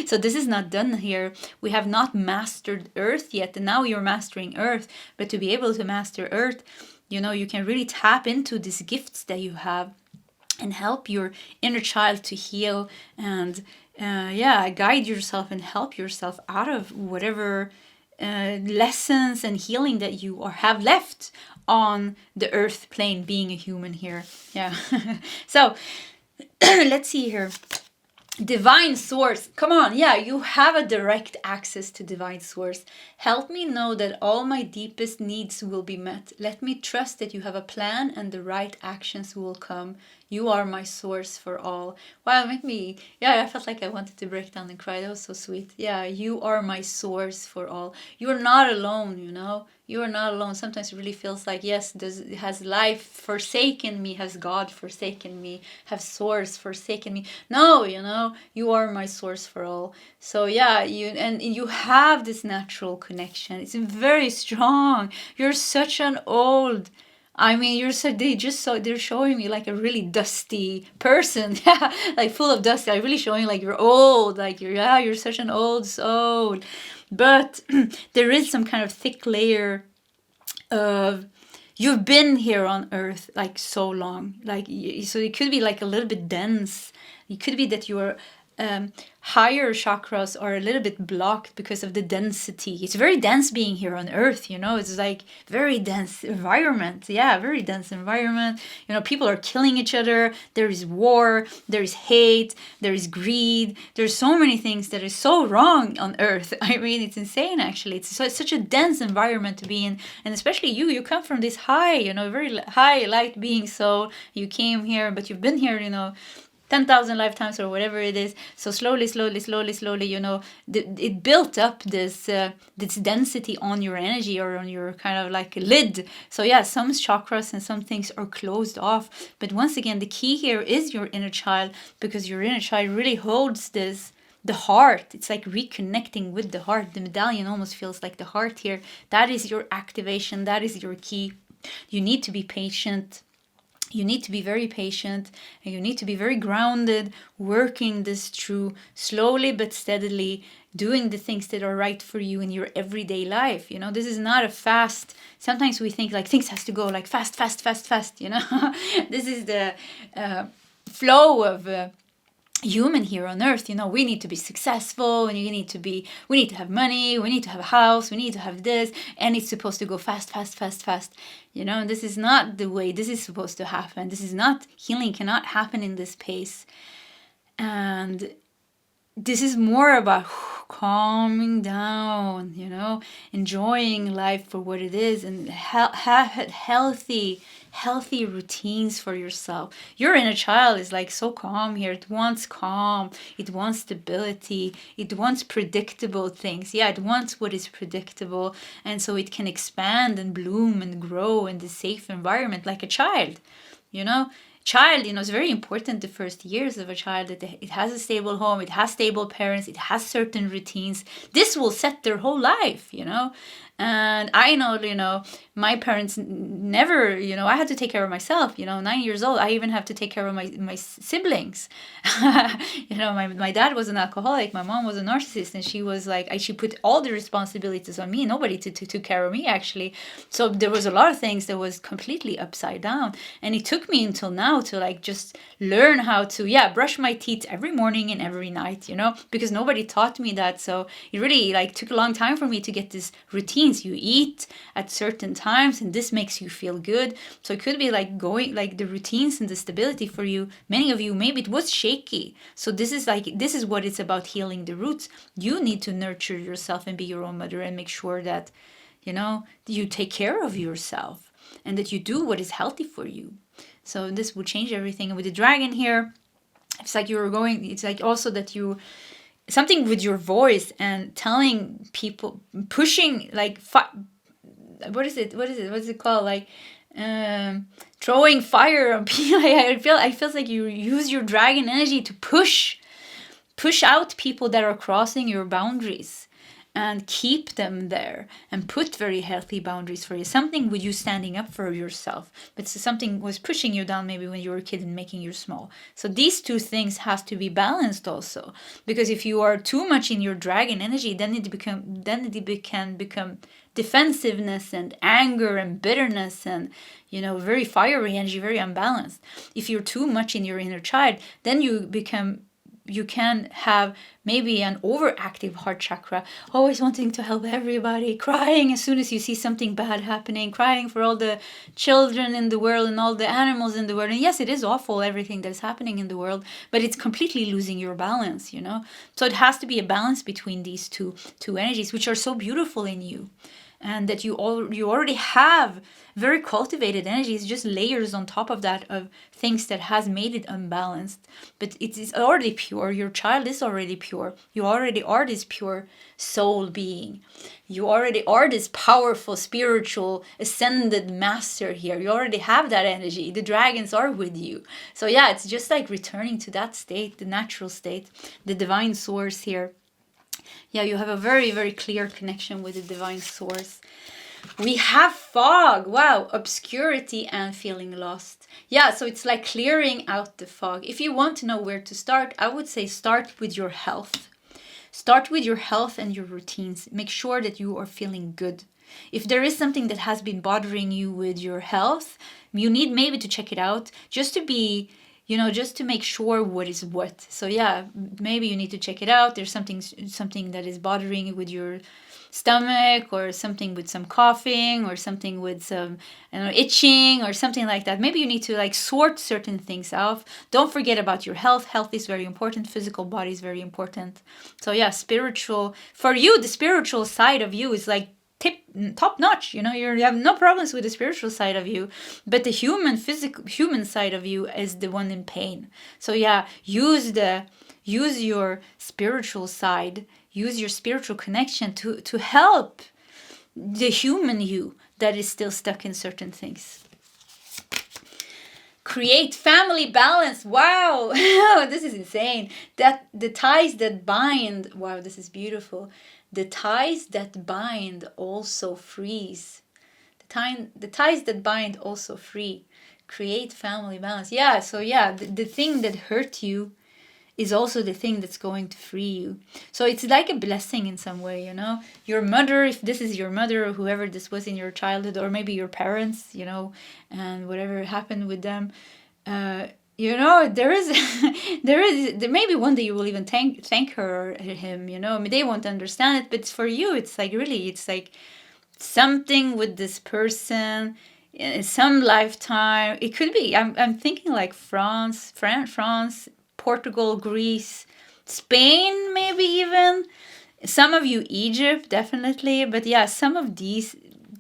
So this is not done here. We have not mastered earth yet, and now you're mastering earth. But to be able to master earth, you can really tap into these gifts that you have and help your inner child to heal and guide yourself and help yourself out of whatever lessons and healing that you have left on the earth plane, being a human here. Yeah. So let's see here. Divine source, come on. Yeah, you have a direct access to divine source. Help me know that all my deepest needs will be met. Let me trust that you have a plan and the right actions will come. You are my source for all. Wow, it made me, yeah, I felt like I wanted to break down and cry. That was so sweet. Yeah, you are my source for all. You are not alone, you know. You are not alone. Sometimes it really feels like, yes, has life forsaken me? Has God forsaken me? Has source forsaken me? No, you know, you are my source for all. So yeah, you have this natural connection. It's very strong. You're such an old, I mean, they're showing me like a really dusty person. Yeah, like full of dust. They're really showing like you're old, like you're such an old soul. But there is some kind of thick layer of, you've been here on earth like so long, like, so it could be like a little bit dense. It could be that your higher chakras are a little bit blocked because of the density. It's very dense being here on earth, you know. It's like very dense environment. Yeah, very dense environment. You know, people are killing each other. There is war, there is hate, there is greed. There's so many things that is so wrong on earth. I mean, it's insane actually. It's such a dense environment to be in. And especially you come from this high, you know, very high light being soul. You came here, but you've been here, you know, 10,000 lifetimes or whatever it is. So slowly, you know, it built up this density on your energy, or on your kind of like lid. So yeah, some chakras and some things are closed off. But once again, the key here is your inner child, because your inner child really holds this, the heart. It's like reconnecting with the heart. The medallion almost feels like the heart here. That is your activation. That is your key. You need to be patient. You need to be very patient, and you need to be very grounded, working this through slowly but steadily, doing the things that are right for you in your everyday life. You know, this is not a fast. Sometimes we think like things has to go like fast, you know. This is the flow of human here on earth. You know, we need to be successful, and we need to have money, we need to have a house, we need to have this, and it's supposed to go fast. You know, this is not the way this is supposed to happen. This is not, healing cannot happen in this pace. And this is more about calming down, you know, enjoying life for what it is, and have healthy routines for yourself. Your inner child is like so calm here. It wants calm. It wants stability. It wants predictable things. Yeah, it wants what is predictable. And so it can expand and bloom and grow in this safe environment like a child, you know. Child, you know, it's very important the first years of a child that it has a stable home, it has stable parents, it has certain routines. This will set their whole life, you know. And I know, you know, my parents never, you know, I had to take care of myself, you know, 9 years old. I even have to take care of my siblings. You know, my dad was an alcoholic. My mom was a narcissist. And she was like, she put all the responsibilities on me. Nobody took care of me, actually. So there was a lot of things that was completely upside down. And it took me until now to like just learn how to, brush my teeth every morning and every night, you know, because nobody taught me that. So it really like took a long time for me to get this routines. You eat at certain times, and this makes you feel good. So it could be like going like the routines and the stability for you. Many of you, maybe it was shaky. So this is what it's about, healing the roots. You need to nurture yourself and be your own mother, and make sure that, you know, you take care of yourself, and that you do what is healthy for you. So this will change everything. And with the dragon here, it's like it's like also that you, something with your voice and telling people, pushing like, what is it called? Like, throwing fire on people. I feel like you use your dragon energy to push out people that are crossing your boundaries, and keep them there, and put very healthy boundaries for you. Something with you standing up for yourself, but something was pushing you down maybe when you were a kid and making you small. So these two things has to be balanced also, because if you are too much in your dragon energy, then it can become defensiveness and anger and bitterness and, you know, very fiery energy, very unbalanced. If you're too much in your inner child, then you can have maybe an overactive heart chakra, always wanting to help everybody, crying as soon as you see something bad happening, crying for all the children in the world and all the animals in the world. And yes, it is awful, everything that is happening in the world, but it's completely losing your balance, you know. So it has to be a balance between these two energies, which are so beautiful in you. and that you already have very cultivated energy. It's just layers on top of that of things that has made it unbalanced. But it is already pure. Your child is already pure. You already are this pure soul being. You already are this powerful, spiritual, ascended master here. You already have that energy. The dragons are with you. So yeah, it's just like returning to that state, the natural state, the divine source here. Yeah, you have a very, very clear connection with the divine source. We have fog. Wow, obscurity and feeling lost. Yeah, so it's like clearing out the fog. If you want to know where to start, I would say start with your health. Start with your health and your routines. Make sure that you are feeling good. If there is something that has been bothering you with your health, you need maybe to check it out just to be, just to make sure what is what. So yeah, maybe you need to check it out. There's something that is bothering you with your stomach, or something with some coughing, or something with some itching, or something like that. Maybe you need to like sort certain things out. Don't forget about your health. Health is very important. Physical body is very important. So yeah, spiritual, for you, the spiritual side of you is like top notch. You have no problems with the spiritual side of you, but the human side of you is the one in pain. So yeah, use your spiritual side, use your spiritual connection to help the human you that is still stuck in certain things. Create family balance. Wow. This is insane. That the ties that bind. Wow, this is beautiful. The ties that bind also frees. The ties that bind also free. Create family balance. Yeah, so yeah, the thing that hurt you is also the thing that's going to free you. So it's like a blessing in some way, Your mother, if this is your mother or whoever this was in your childhood, or maybe your parents, and whatever happened with them, there is maybe one day you will even thank her or him, they won't understand it, but for you it's like really, it's like something with this person in some lifetime. It could be, I'm thinking like France, Portugal, Greece, Spain, maybe even. Some of you Egypt, definitely. But yeah, some of these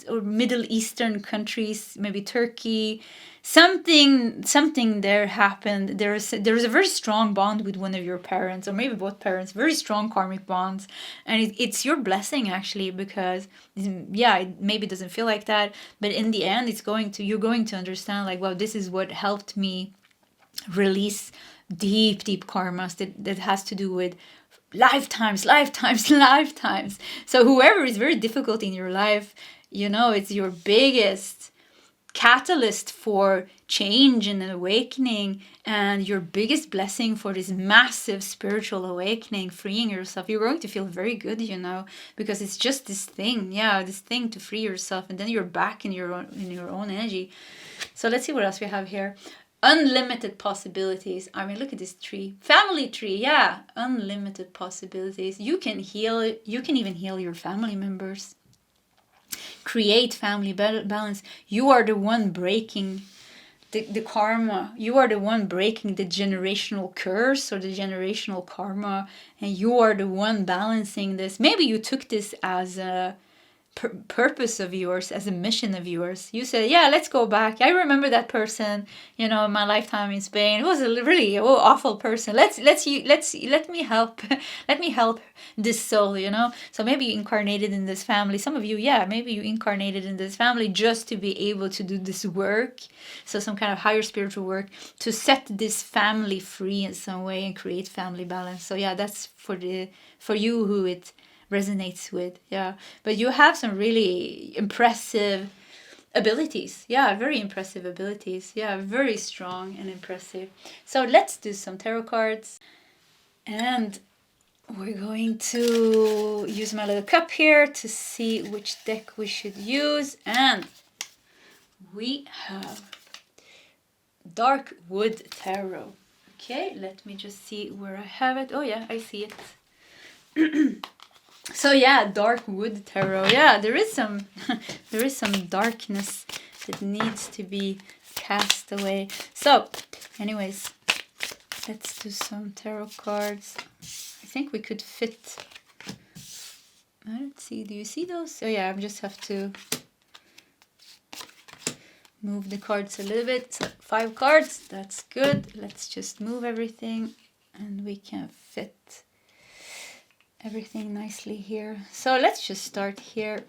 or Middle Eastern countries, maybe Turkey, something there happened. There is a very strong bond with one of your parents, or maybe both parents, very strong karmic bonds. And it's your blessing actually, because yeah, it maybe doesn't feel like that, but in the end you're going to understand like, wow, this is what helped me release deep karmas that has to do with lifetimes. So whoever is very difficult in your life, it's your biggest catalyst for change and awakening, and your biggest blessing for this massive spiritual awakening, freeing yourself. You're going to feel very good, because it's just this thing to free yourself, and then you're back in your own energy. So let's see what else we have here. Unlimited possibilities. I mean, look at this tree. Family tree, yeah. Unlimited possibilities. You can even heal your family members. Create family balance. You are the one breaking the karma. You are the one breaking the generational curse or the generational karma. And you are the one balancing this. Maybe you took this as a purpose of yours, as a mission of yours. You said, yeah, let's go back. I remember that person, in my lifetime in Spain. It was a really awful person. Let me help this soul, So maybe you incarnated in this family. Some of you, yeah, maybe you incarnated in this family just to be able to do this work. So some kind of higher spiritual work to set this family free in some way and create family balance. So yeah, that's for you who it resonates with. Yeah, but you have some really impressive abilities. Yeah, very impressive abilities. Yeah, very strong and impressive. So let's do some tarot cards, and we're going to use my little cup here to see which deck we should use. And we have Dark Wood Tarot. Okay, let me just see where I have it. Oh yeah, I see it. So yeah, Dark Wood Tarot. Yeah, there is some darkness that needs to be cast away. So, anyways, let's do some tarot cards. I think we could fit I don't see. Do you see those? So yeah, I just have to move the cards a little bit. So 5 cards. That's good. Let's just move everything and we can fit everything nicely here. So let's just start here.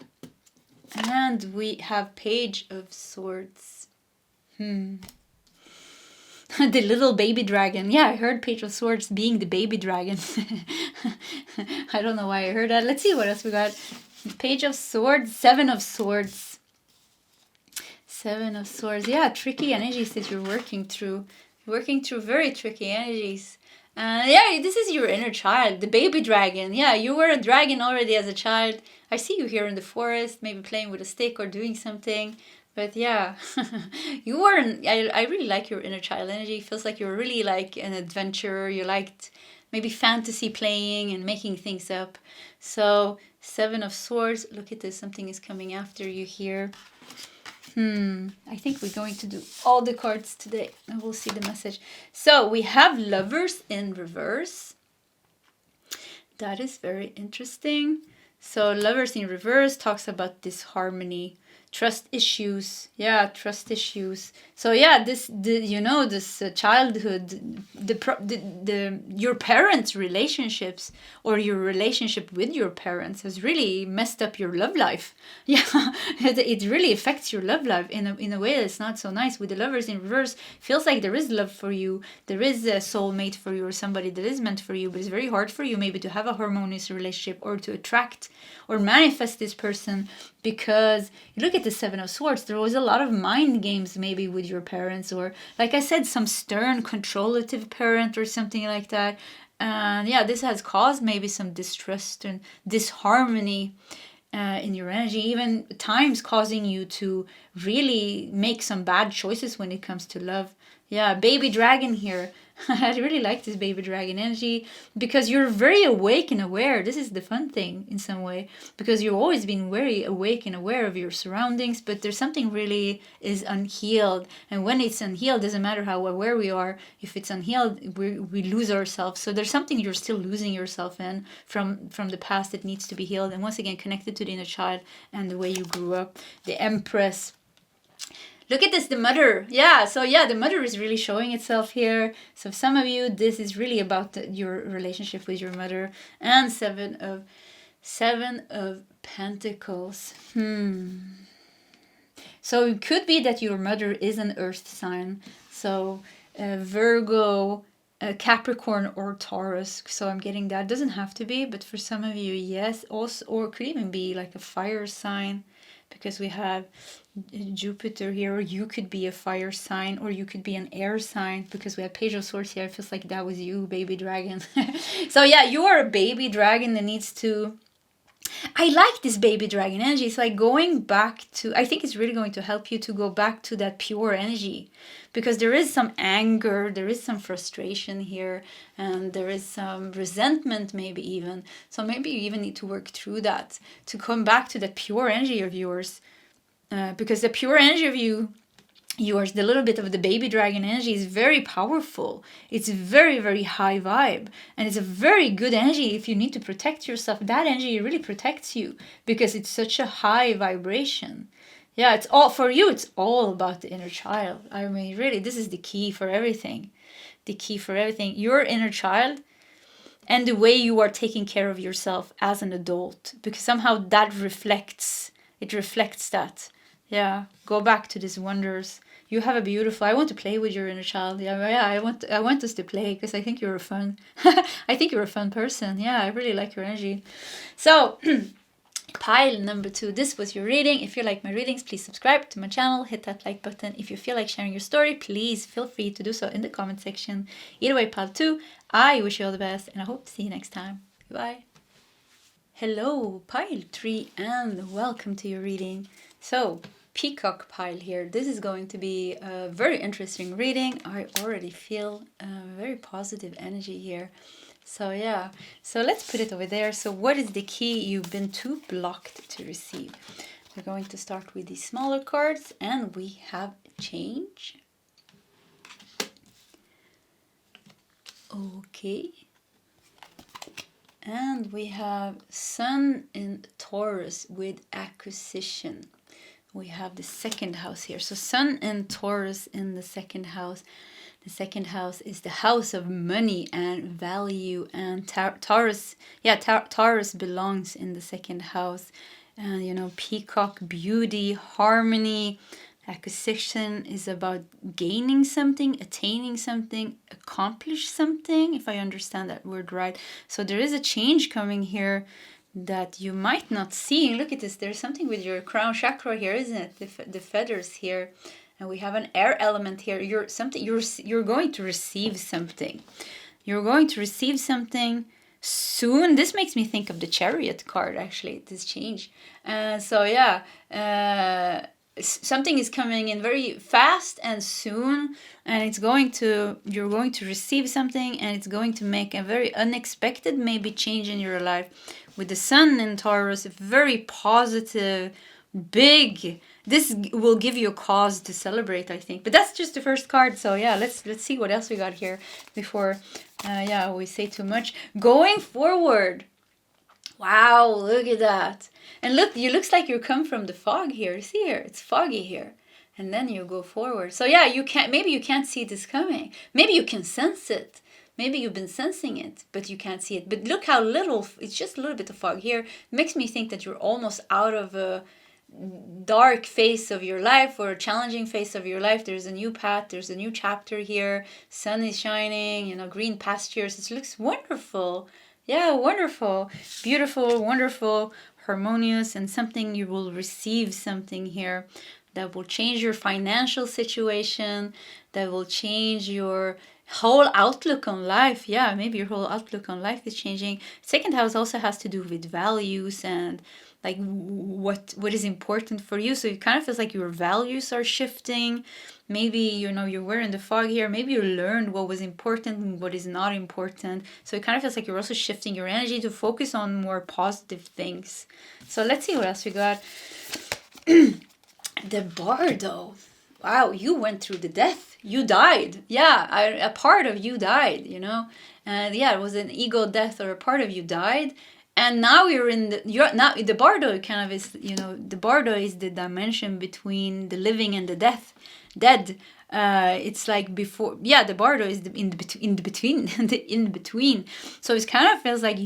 And we have Page of Swords. The little baby dragon. Yeah, I heard Page of Swords being the baby dragon. I don't know why I heard that. Let's see what else we got. Page of Swords, 7 of Swords. 7 of Swords. Yeah, tricky energies that you're working through. Working through very tricky energies. Yeah, this is your inner child, the baby dragon. Yeah, you were a dragon already as a child. I see you here in the forest, maybe playing with a stick or doing something. But yeah, you were. I really like your inner child energy. It feels like you're really like an adventurer. You liked maybe fantasy playing and making things up. So 7 of Swords. Look at this. Something is coming after you here. I think we're going to do all the cards today and we'll see the message. So we have Lovers in reverse. That is very interesting. So Lovers in reverse talks about disharmony, trust issues. Yeah, trust issues. So yeah, this childhood, your parents' relationships or your relationship with your parents has really messed up your love life. Yeah, it really affects your love life in a way that's not so nice. With the Lovers in reverse, feels like there is love for you, there is a soulmate for you or somebody that is meant for you, but it's very hard for you maybe to have a harmonious relationship or to attract or manifest this person, because you look at the 7 of Swords, there was a lot of mind games maybe with your parents, or like I said, some stern controlative parent or something like that. And yeah, this has caused maybe some distrust and disharmony in your energy, even times causing you to really make some bad choices when it comes to love. Yeah, baby dragon here. I really like this baby dragon energy because you're very awake and aware. This is the fun thing in some way, because you've always been very awake and aware of your surroundings, but there's something really is unhealed. And when it's unhealed, doesn't matter how aware we are, if it's unhealed, we lose ourselves. So there's something you're still losing yourself in from the past that needs to be healed. And once again, connected to the inner child and the way you grew up. The Empress. Look at this, the mother. Yeah, so yeah, the mother is really showing itself here. So some of you, this is really about your relationship with your mother. And 7 of Pentacles. So it could be that your mother is an earth sign. So Virgo, Capricorn or Taurus. So I'm getting that. Doesn't have to be, but for some of you, yes. Also, or it could even be like a fire sign, because we have Jupiter here, or you could be a fire sign, or you could be an air sign, because we have Page of Swords here. It feels like that was you, baby dragon. So yeah, you are a baby dragon that needs to... I like this baby dragon energy. It's like going back to... I think it's really going to help you to go back to that pure energy, because there is some anger, there is some frustration here, and there is some resentment maybe even. So maybe you even need to work through that to come back to that pure energy of yours. Because the pure energy of yours, the little bit of the baby dragon energy is very powerful. It's very, very high vibe. And it's a very good energy if you need to protect yourself. That energy really protects you because it's such a high vibration. Yeah, it's all for you. It's all about the inner child. I mean, really, this is the key for everything. The key for everything. Your inner child and the way you are taking care of yourself as an adult. Because somehow that reflects that. Yeah, go back to these wonders. You have a beautiful... I want to play with your inner child. Yeah, I want us to play because I think you're a fun... I think you're a fun person. Yeah, I really like your energy. So, pile number 2. This was your reading. If you like my readings, please subscribe to my channel. Hit that like button. If you feel like sharing your story, please feel free to do so in the comment section. Either way, pile 2, I wish you all the best and I hope to see you next time. Goodbye. Hello, pile 3, and welcome to your reading. So, Peacock pile here. This is going to be a very interesting reading. I already feel a very positive energy here. So yeah, so let's put it over there. So what is the key you've been too blocked to receive? We're going to start with these smaller cards, and we have change. Okay. And we have Sun in Taurus with acquisition. We have the second house here. So Sun in Taurus in the second house. The second house is the house of money and value. And Taurus, Taurus belongs in the second house. And, you know, peacock, beauty, harmony. Acquisition is about gaining something, attaining something, accomplish something, if I understand that word right. So there is a change coming here that you might not see. Look at this, there's something with your crown chakra here, isn't it? The feathers here. And we have an air element here. You're going to receive something. You're going to receive something soon. This makes me think of the Chariot card, actually, this change. Something is coming in very fast and soon, and you're going to receive something, and it's going to make a very unexpected maybe change in your life. With the Sun in Taurus, very positive, big. This will give you a cause to celebrate, I think. But that's just the first card. So yeah, let's see what else we got here before we say too much. Going forward. Wow, look at that. And look, it looks like you come from the fog here. See here, it's foggy here. And then you go forward. So yeah, maybe you can't see this coming. Maybe you can sense it. Maybe you've been sensing it, but you can't see it. But look how little, it's just a little bit of fog here. It makes me think that you're almost out of a dark phase of your life or a challenging phase of your life. There's a new path, there's a new chapter here. Sun is shining, you know, green pastures. It looks wonderful. Yeah, wonderful, beautiful, wonderful, harmonious, and something you will receive something here that will change your financial situation, that will change your whole outlook on life. Yeah, maybe your whole outlook on life is changing. Second house also has to do with values and like what is important for you. So it kind of feels like your values are shifting. Maybe, you know, you were in the fog here. Maybe you learned what was important and what is not important. So it kind of feels like you're also shifting your energy to focus on more positive things. So let's see what else we got. The Bardo. Wow, you went through the death. You died. Yeah, a part of you died, you know. And yeah, it was an ego death, or a part of you died. And now the Bardo kind of is, you know, the Bardo is the dimension between the living and the dead. It's like before, the Bardo is in between. So it kind of feels like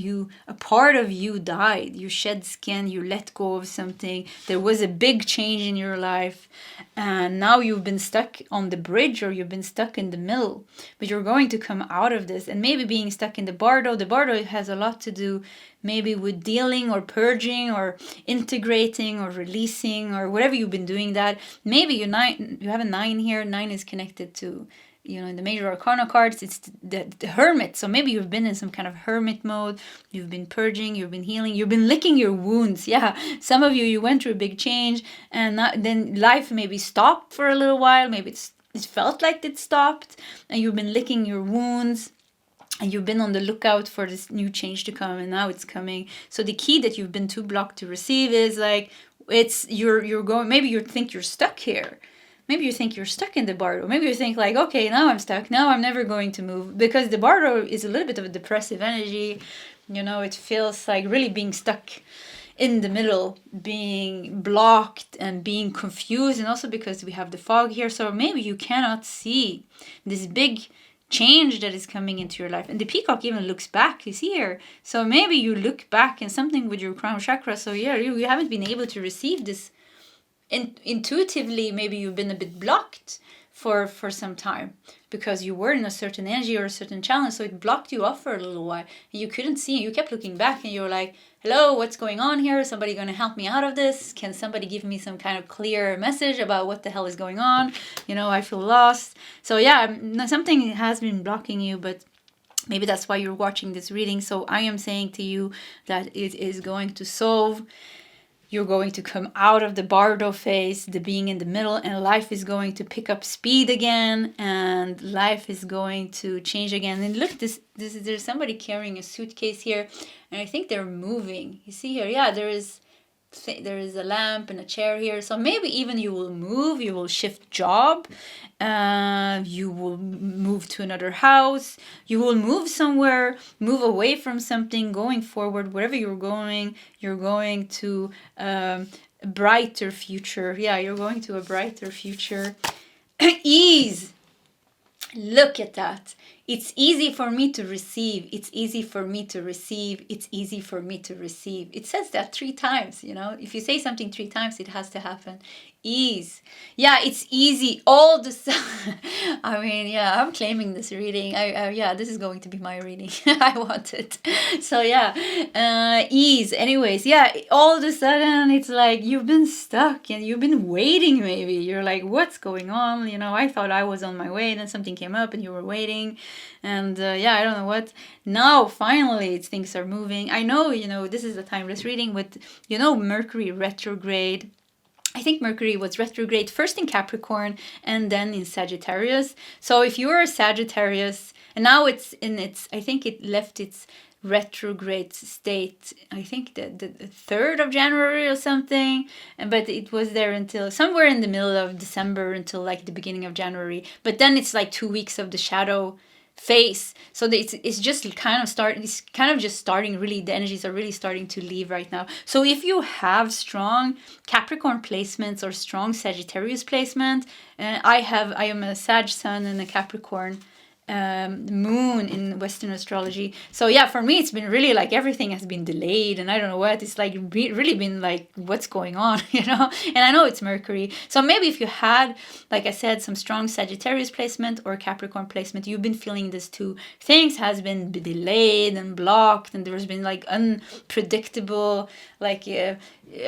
a part of you died. You shed skin, you let go of something. There was a big change in your life, and now you've been stuck on the bridge, or you've been stuck in the middle. But you're going to come out of this, and maybe being stuck in the Bardo has a lot to do maybe with dealing or purging or integrating or releasing or whatever you've been doing. That maybe you have a 9 here. 9 is connected to, you know, in the major arcana cards, it's the hermit. So maybe you've been in some kind of hermit mode. You've been purging, you've been healing, you've been licking your wounds. Yeah, some of you went through a big change, and then life maybe stopped for a little while. Maybe it felt like it stopped, and you've been licking your wounds. And you've been on the lookout for this new change to come, and now it's coming. So the key that you've been too blocked to receive is like, you're going, maybe you think you're stuck here. Maybe you think you're stuck in the Bardo. Maybe you think like, okay, now I'm stuck. Now I'm never going to move. Because the Bardo is a little bit of a depressive energy. You know, it feels like really being stuck in the middle, being blocked and being confused. And also because we have the fog here. So maybe you cannot see this big change that is coming into your life. And the peacock even looks back, you see here. So maybe you look back and something with your crown chakra. So yeah, you haven't been able to receive this intuitively. Maybe you've been a bit blocked for some time because you were in a certain energy or a certain challenge. So it blocked you off for a little while. And you couldn't see. You kept looking back and you were like, hello, what's going on here? Is somebody going to help me out of this? Can somebody give me some kind of clear message about what the hell is going on? You know, I feel lost. So yeah, something has been blocking you, but maybe that's why you're watching this reading. So I am saying to you that it is going to solve. You're going to come out of the Bardo phase, the being in the middle, and life is going to pick up speed again, and life is going to change again. And look, there's somebody carrying a suitcase here, and I think they're moving. You see here, yeah, there is there is a lamp and a chair here. So maybe even you will move, you will shift job, you will move to another house, you will move somewhere, move away from something, going forward, wherever you're going to a brighter future. Yeah, you're going to a brighter future. Ease. Look at that. It's easy for me to receive. It's easy for me to receive. It's easy for me to receive. It says that 3 times, you know. If you say something 3 times, it has to happen. Ease. Yeah, it's easy all the time. I mean, yeah, I'm claiming this reading. Yeah, this is going to be my reading. I want it. So yeah, ease. Anyways, yeah, all of a sudden it's like you've been stuck and you've been waiting maybe. You're like, what's going on? You know, I thought I was on my way, and then something came up and you were waiting. And yeah, I don't know what. Now, finally, things are moving. I know, you know, this is a timeless reading with, you know, Mercury retrograde. I think Mercury was retrograde first in Capricorn and then in Sagittarius. So if you're a Sagittarius, and now it's in its, I think it left its retrograde state, I think the 3rd of January or something, but it was there until somewhere in the middle of December until like the beginning of January. But then it's like 2 weeks of the shadow phase, so it's just kind of starting. Really, the energies are really starting to leave right now. So if you have strong Capricorn placements or strong Sagittarius placement, I am a Sag Sun and a Capricorn moon in Western astrology. So yeah, for me it's been really like everything has been delayed, and I don't know what, it's like really been like, what's going on, you know. And I know it's Mercury, so maybe if you had, like I said, some strong Sagittarius placement or Capricorn placement, you've been feeling this too. Things has been delayed and blocked, and there's been like unpredictable like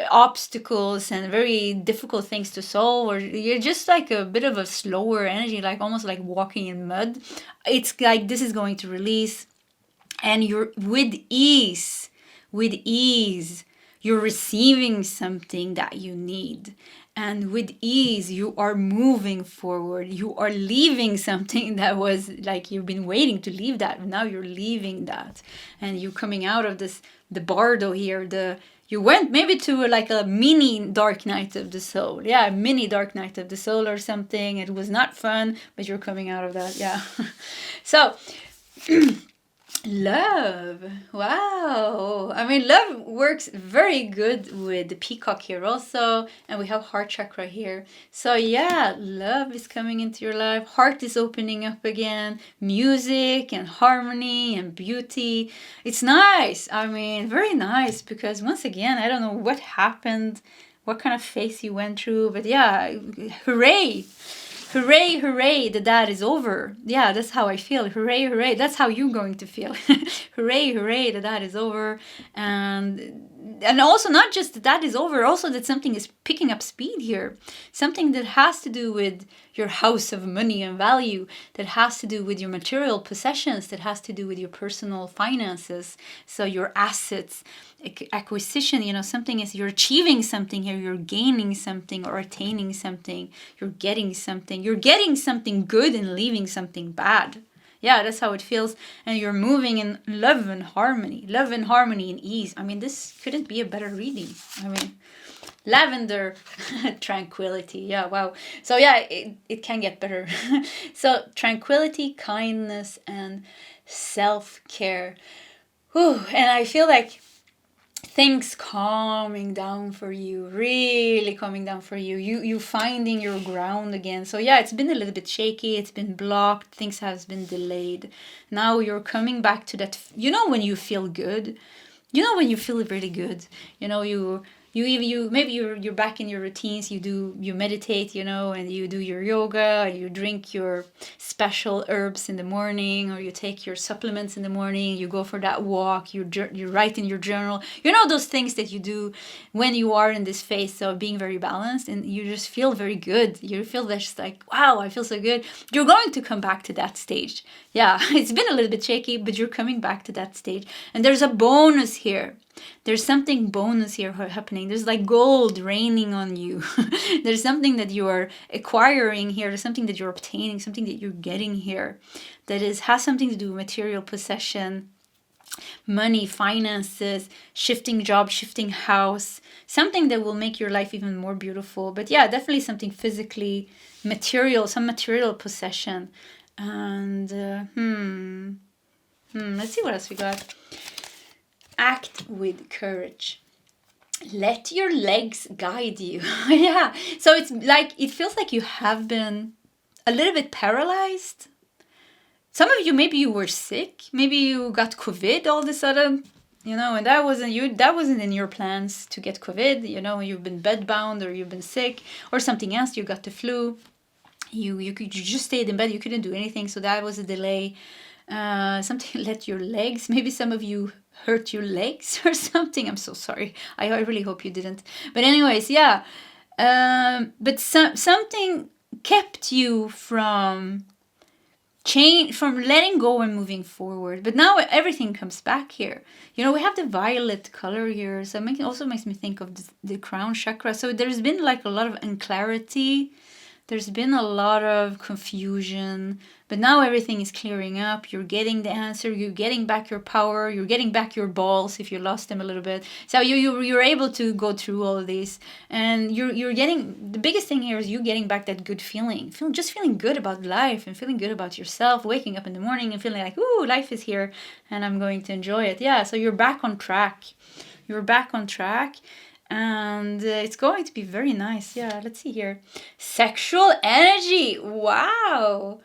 obstacles and very difficult things to solve, or you're just like a bit of a slower energy, like almost like walking in mud. It's like this is going to release, and you're with ease, you're receiving something that you need. And with ease, you are moving forward. You are leaving something that was like you've been waiting to leave that. Now you're leaving that. And you're coming out of this, the bardo here, you went maybe to like a mini dark night of the soul. Yeah, a mini dark night of the soul or something. It was not fun, but you're coming out of that. Yeah. So, love. Wow. I mean, love works very good with the Peacock here also. And we have heart chakra here. So yeah, love is coming into your life. Heart is opening up again. Music and harmony and beauty. It's nice. I mean, very nice, because once again, I don't know what happened, what kind of phase you went through. But yeah, hooray. Hooray, hooray, that is over. Yeah, that's how I feel. Hooray, hooray. That's how you're going to feel. Hooray, hooray, that is over. And also not just that is over, also that something is picking up speed here. Something that has to do with your house of money and value, that has to do with your material possessions, that has to do with your personal finances. So your assets, acquisition, you know, something is, you're achieving something here, you're gaining something or attaining something, you're getting something good and leaving something bad. Yeah, that's how it feels. And you're moving in love and harmony and ease. I mean, this couldn't be a better reading. I mean, lavender, tranquility. Yeah, wow. So yeah, it can get better. So tranquility, kindness, and self-care. Whew. And I feel like things calming down for you, really calming down for you. You finding your ground again. So yeah, it's been a little bit shaky, it's been blocked, things have been delayed. Now you're coming back to that, you know, when you feel good, you know, when you feel really good, you know, you maybe you're back in your routines, you meditate, you know, and you do your yoga, you drink your special herbs in the morning, or you take your supplements in the morning, you go for that walk, you write in your journal, you know, those things that you do when you are in this phase of being very balanced, and you just feel very good. You feel just like, wow, I feel so good. You're going to come back to that stage. Yeah, it's been a little bit shaky, but you're coming back to that stage. And there's a bonus here. There's something bonus here happening. There's like gold raining on you. There's something that you are acquiring here. There's something that you're obtaining, something that you're getting here that has something to do with material possession. money, finances, shifting job, shifting house, something that will make your life even more beautiful. But yeah, definitely something physically material, some material possession. And let's see what else we got. Act with courage. Let your legs guide you. Yeah. So it's like, it feels like you have been a little bit paralyzed. Some of you, maybe you were sick. Maybe you got COVID all of a sudden, you know, and that wasn't in your plans to get COVID. You know, you've been bedbound or you've been sick or something else. You got the flu. You just stayed in bed. You couldn't do anything. So that was a delay. Something let your legs. Maybe some of you hurt your legs or something. I'm so sorry. I really hope you didn't. But anyways, yeah. But something kept you from letting go and moving forward. But now everything comes back here. You know, we have the violet color here. So it also makes me think of the crown chakra. So there's been like a lot of unclarity. There's been a lot of confusion, but now everything is clearing up. You're getting the answer. You're getting back your power. You're getting back your balls if you lost them a little bit. So you're able to go through all of this, and you're getting, the biggest thing here is you getting back that good feeling, just feeling good about life and feeling good about yourself. Waking up in the morning and feeling like, ooh, life is here, and I'm going to enjoy it. Yeah. So you're back on track. You're back on track. And it's going to be very nice. Yeah, let's see here. Sexual energy. Wow.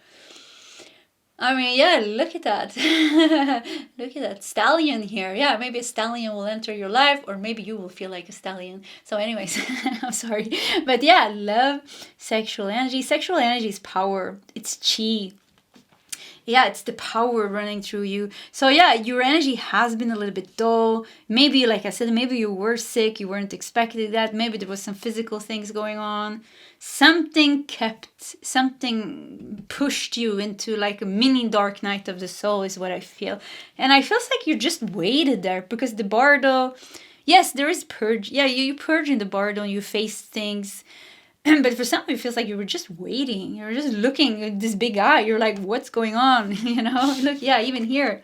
I mean, yeah, look at that. Look at that stallion here. Yeah, maybe a stallion will enter your life, or maybe you will feel like a stallion. So anyways, I'm sorry. But yeah, love, sexual energy. Sexual energy is power. It's chi. Yeah, it's the power running through you. So yeah, your energy has been a little bit dull. Maybe, like I said, maybe you were sick, you weren't expecting that. Maybe there was some physical things going on. Something pushed you into like a mini dark night of the soul is what I feel. And I feel like you just waited there because the bardo, yes, there is purge. Yeah, you purge in the bardo and you face things. But for some, it feels like you were just waiting. You were just looking at this big eye. You're like, what's going on? You know, look, yeah, even here,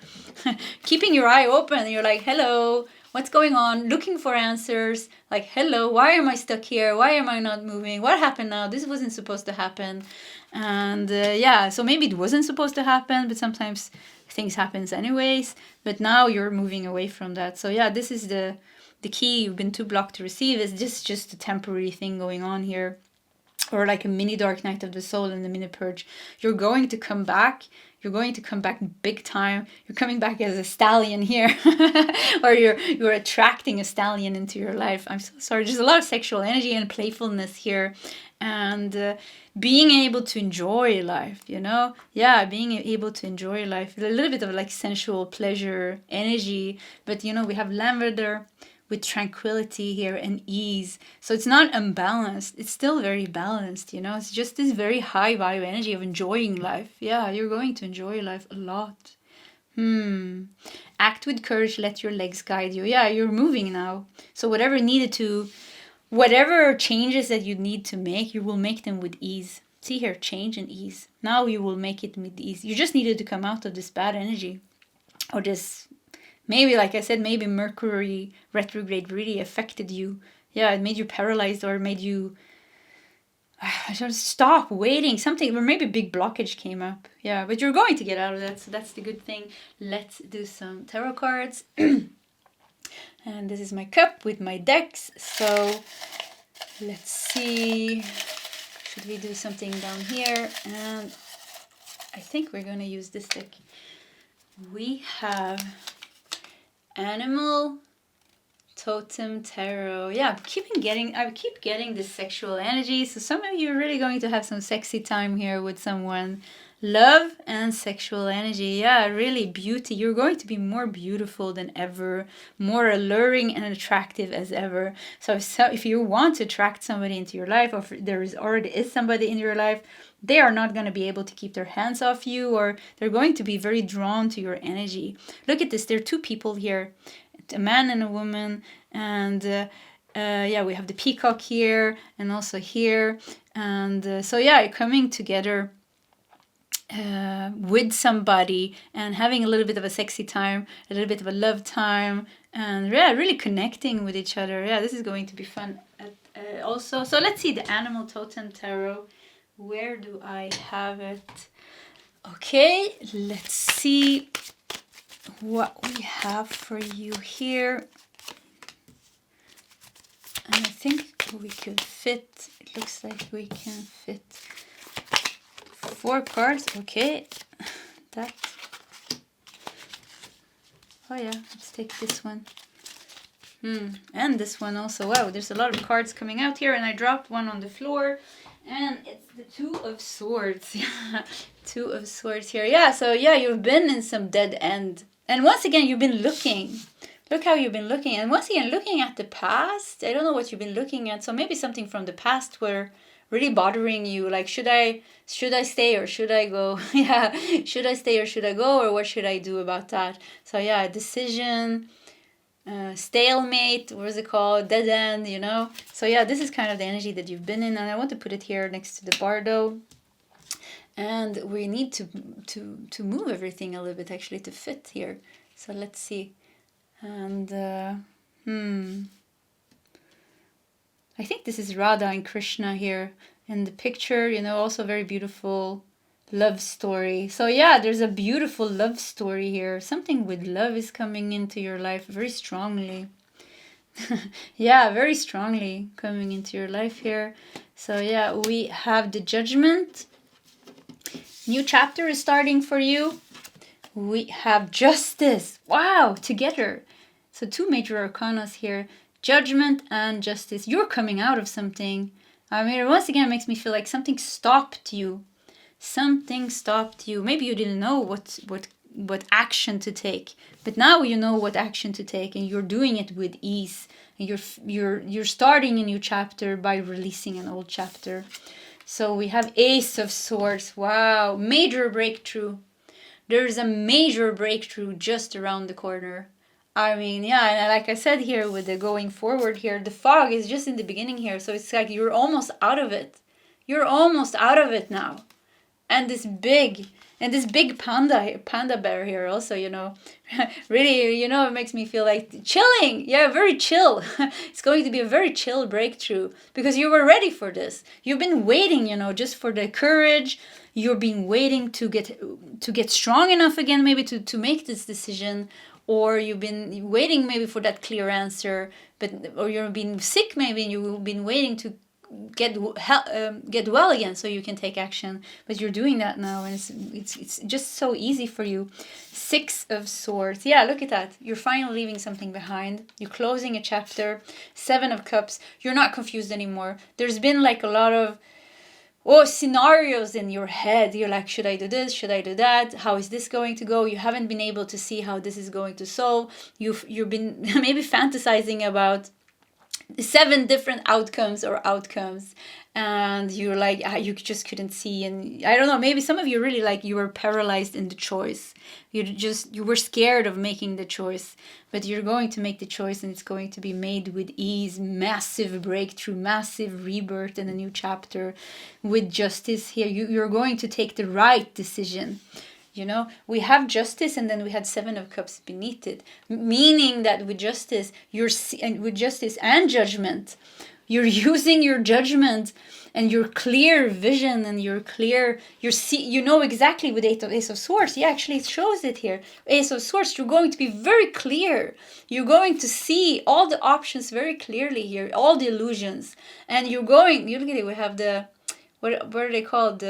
keeping your eye open. You're like, hello, what's going on? Looking for answers. Like, hello, why am I stuck here? Why am I not moving? What happened now? This wasn't supposed to happen. And yeah, so maybe it wasn't supposed to happen, but sometimes things happens anyways. But now you're moving away from that. So yeah, this is the key. You've been too blocked to receive. Is this just a temporary thing going on here? Or like a mini dark night of the soul and the mini purge. You're going to come back. You're going to come back big time. You're coming back as a stallion here. Or you're attracting a stallion into your life. I'm so sorry. There's a lot of sexual energy and playfulness here. And being able to enjoy life, you know? Yeah, being able to enjoy life. A little bit of like sensual pleasure energy. But, you know, we have lavender with tranquility here and ease. So it's not unbalanced. It's still very balanced, you know? It's just this very high vibe energy of enjoying life. Yeah, you're going to enjoy life a lot. Act with courage, let your legs guide you. Yeah, you're moving now. So whatever changes that you need to make, you will make them with ease. See here, change and ease. Now you will make it with ease. You just needed to come out of this bad energy. Or this, maybe, like I said, maybe Mercury retrograde really affected you. Yeah, it made you paralyzed or made you just stop waiting. Something, or maybe a big blockage came up. Yeah, but you're going to get out of that, so that's the good thing. Let's do some tarot cards. And this is my cup with my decks. So let's see. Should we do something down here? And I think we're going to use this deck. We have Animal, Totem, Tarot. Yeah, I keep getting this sexual energy. So some of you are really going to have some sexy time here with someone. Love and sexual energy. Yeah, really beauty. You're going to be more beautiful than ever, more alluring and attractive as ever. So if you want to attract somebody into your life, or if there already is somebody in your life, they are not going to be able to keep their hands off you, or they're going to be very drawn to your energy. Look at this. There are two people here, a man and a woman. And yeah, we have the peacock here and also here. And so yeah, coming together. with somebody and having a little bit of a sexy time, a little bit of a love time, and yeah, really connecting with each other. Yeah, this is going to be fun also. So let's see the Animal Totem Tarot. Where do I have it? Okay, let's see what we have for you here. And I think we could fit, it looks like we can fit 4 cards. Okay, that. Oh yeah, let's take this one. And this one also. Wow, there's a lot of cards coming out here, and I dropped one on the floor, and it's the Two of Swords. Two of Swords here. Yeah, so yeah, you've been in some dead end, and once again you've been looking. Look how you've been looking, and once again looking at the past. I don't know what you've been looking at, so maybe something from the past were really bothering you, like should I stay or should I go? Yeah, should I stay or should I go, or what should I do about that? So yeah, decision, stalemate, what is it called, dead end, you know. So yeah, this is kind of the energy that you've been in, and I want to put it here next to the bardo. And we need to move everything a little bit actually to fit here. So let's see. And I think this is Radha and Krishna here in the picture, you know, also very beautiful love story. So yeah, there's a beautiful love story here. Something with love is coming into your life very strongly. Yeah, very strongly coming into your life here. So yeah, we have the Judgment. New chapter is starting for you. We have Justice. Wow, together. So 2 major arcanas here. Judgment and Justice. You're coming out of something. I mean, once again, it makes me feel like something stopped you. Something stopped you. Maybe you didn't know what action to take, but now you know what action to take, and you're doing it with ease. And you're starting a new chapter by releasing an old chapter. So we have Ace of Swords. Wow, major breakthrough. There's a major breakthrough just around the corner. I mean, yeah, and like I said here with the going forward here, the fog is just in the beginning here. So it's like you're almost out of it. You're almost out of it now. And this big panda bear here also, you know, really, you know, it makes me feel like chilling. Yeah, very chill. It's going to be a very chill breakthrough because you were ready for this. You've been waiting, you know, just for the courage. You've been waiting to get strong enough again, maybe to make this decision, or you've been waiting maybe for that clear answer, or you've been sick maybe and you've been waiting to get well again so you can take action, but you're doing that now, and it's just so easy for you. 6 of Swords. Yeah, look at that. You're finally leaving something behind. You're closing a chapter. 7 of Cups. You're not confused anymore. There's been like a lot of scenarios in your head. You're like, should I do this? Should I do that? How is this going to go? You haven't been able to see how this is going to solve. You've been maybe fantasizing about 7 different outcomes, and you're like, you just couldn't see. And I don't know, maybe some of you really like you were paralyzed in the choice. You were scared of making the choice, but you're going to make the choice, and it's going to be made with ease. Massive breakthrough, massive rebirth, and a new chapter with Justice here. You're going to take the right decision. You know, we have Justice, and then we had 7 of Cups beneath it, meaning that with Justice, with Justice and Judgment, you're using your judgment and your clear vision and you know exactly with Ace of Swords. Yeah, actually it shows it here. Ace of Swords, you're going to be very clear. You're going to see all the options very clearly here, all the illusions, and you look at it. We have the what are they called?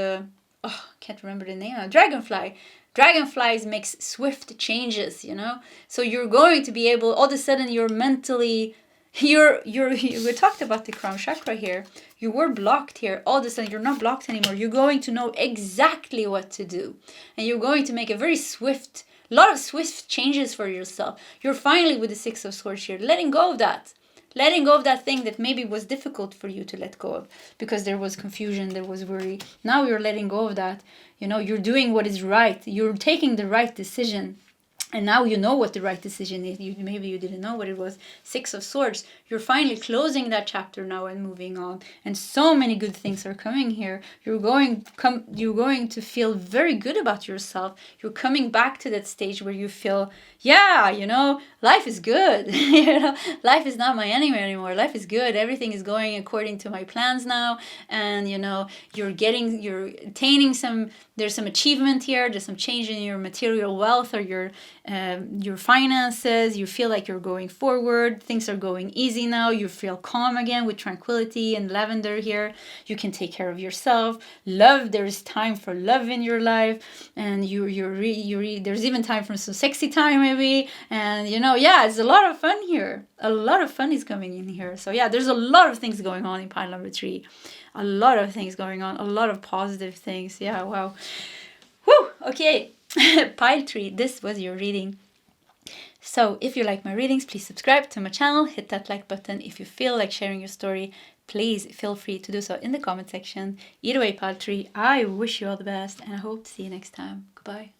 Can't remember the name now. Dragonfly. Dragonflies makes swift changes, you know. So you're going to be able, all of a sudden you're mentally, we talked about the crown chakra here. You were blocked here. All of a sudden you're not blocked anymore. You're going to know exactly what to do. And you're going to make a lot of swift changes for yourself. You're finally, with the 6 of Swords here, letting go of that. Letting go of that thing that maybe was difficult for you to let go of because there was confusion, there was worry. Now you're letting go of that. You know, you're doing what is right. You're taking the right decision. And now you know what the right decision is. Maybe you didn't know what it was. 6 of Swords. You're finally closing that chapter now and moving on. And so many good things are coming here. You're going to feel very good about yourself. You're coming back to that stage where you feel, yeah, you know, life is good. You know, life is not my enemy anymore. Life is good. Everything is going according to my plans now. And, you know, you're attaining there's some achievement here. There's some change in your material wealth or your finances. You feel like you're going forward. Things are going easy now. You feel calm again with tranquility and lavender here. You can take care of yourself. Love, there's time for love in your life. And there's even time for some sexy time maybe. And, you know, yeah, it's a lot of fun here. A lot of fun is coming in here. So yeah, there's a lot of things going on in pile number 3. A lot of things going on. A lot of positive things. Yeah, wow. Whew, okay. Pile 3, this was your reading. So if you like my readings, please subscribe to my channel, hit that like button. If you feel like sharing your story, please feel free to do so in the comment section. Either way, Pile 3, I wish you all the best and I hope to see you next time. Goodbye.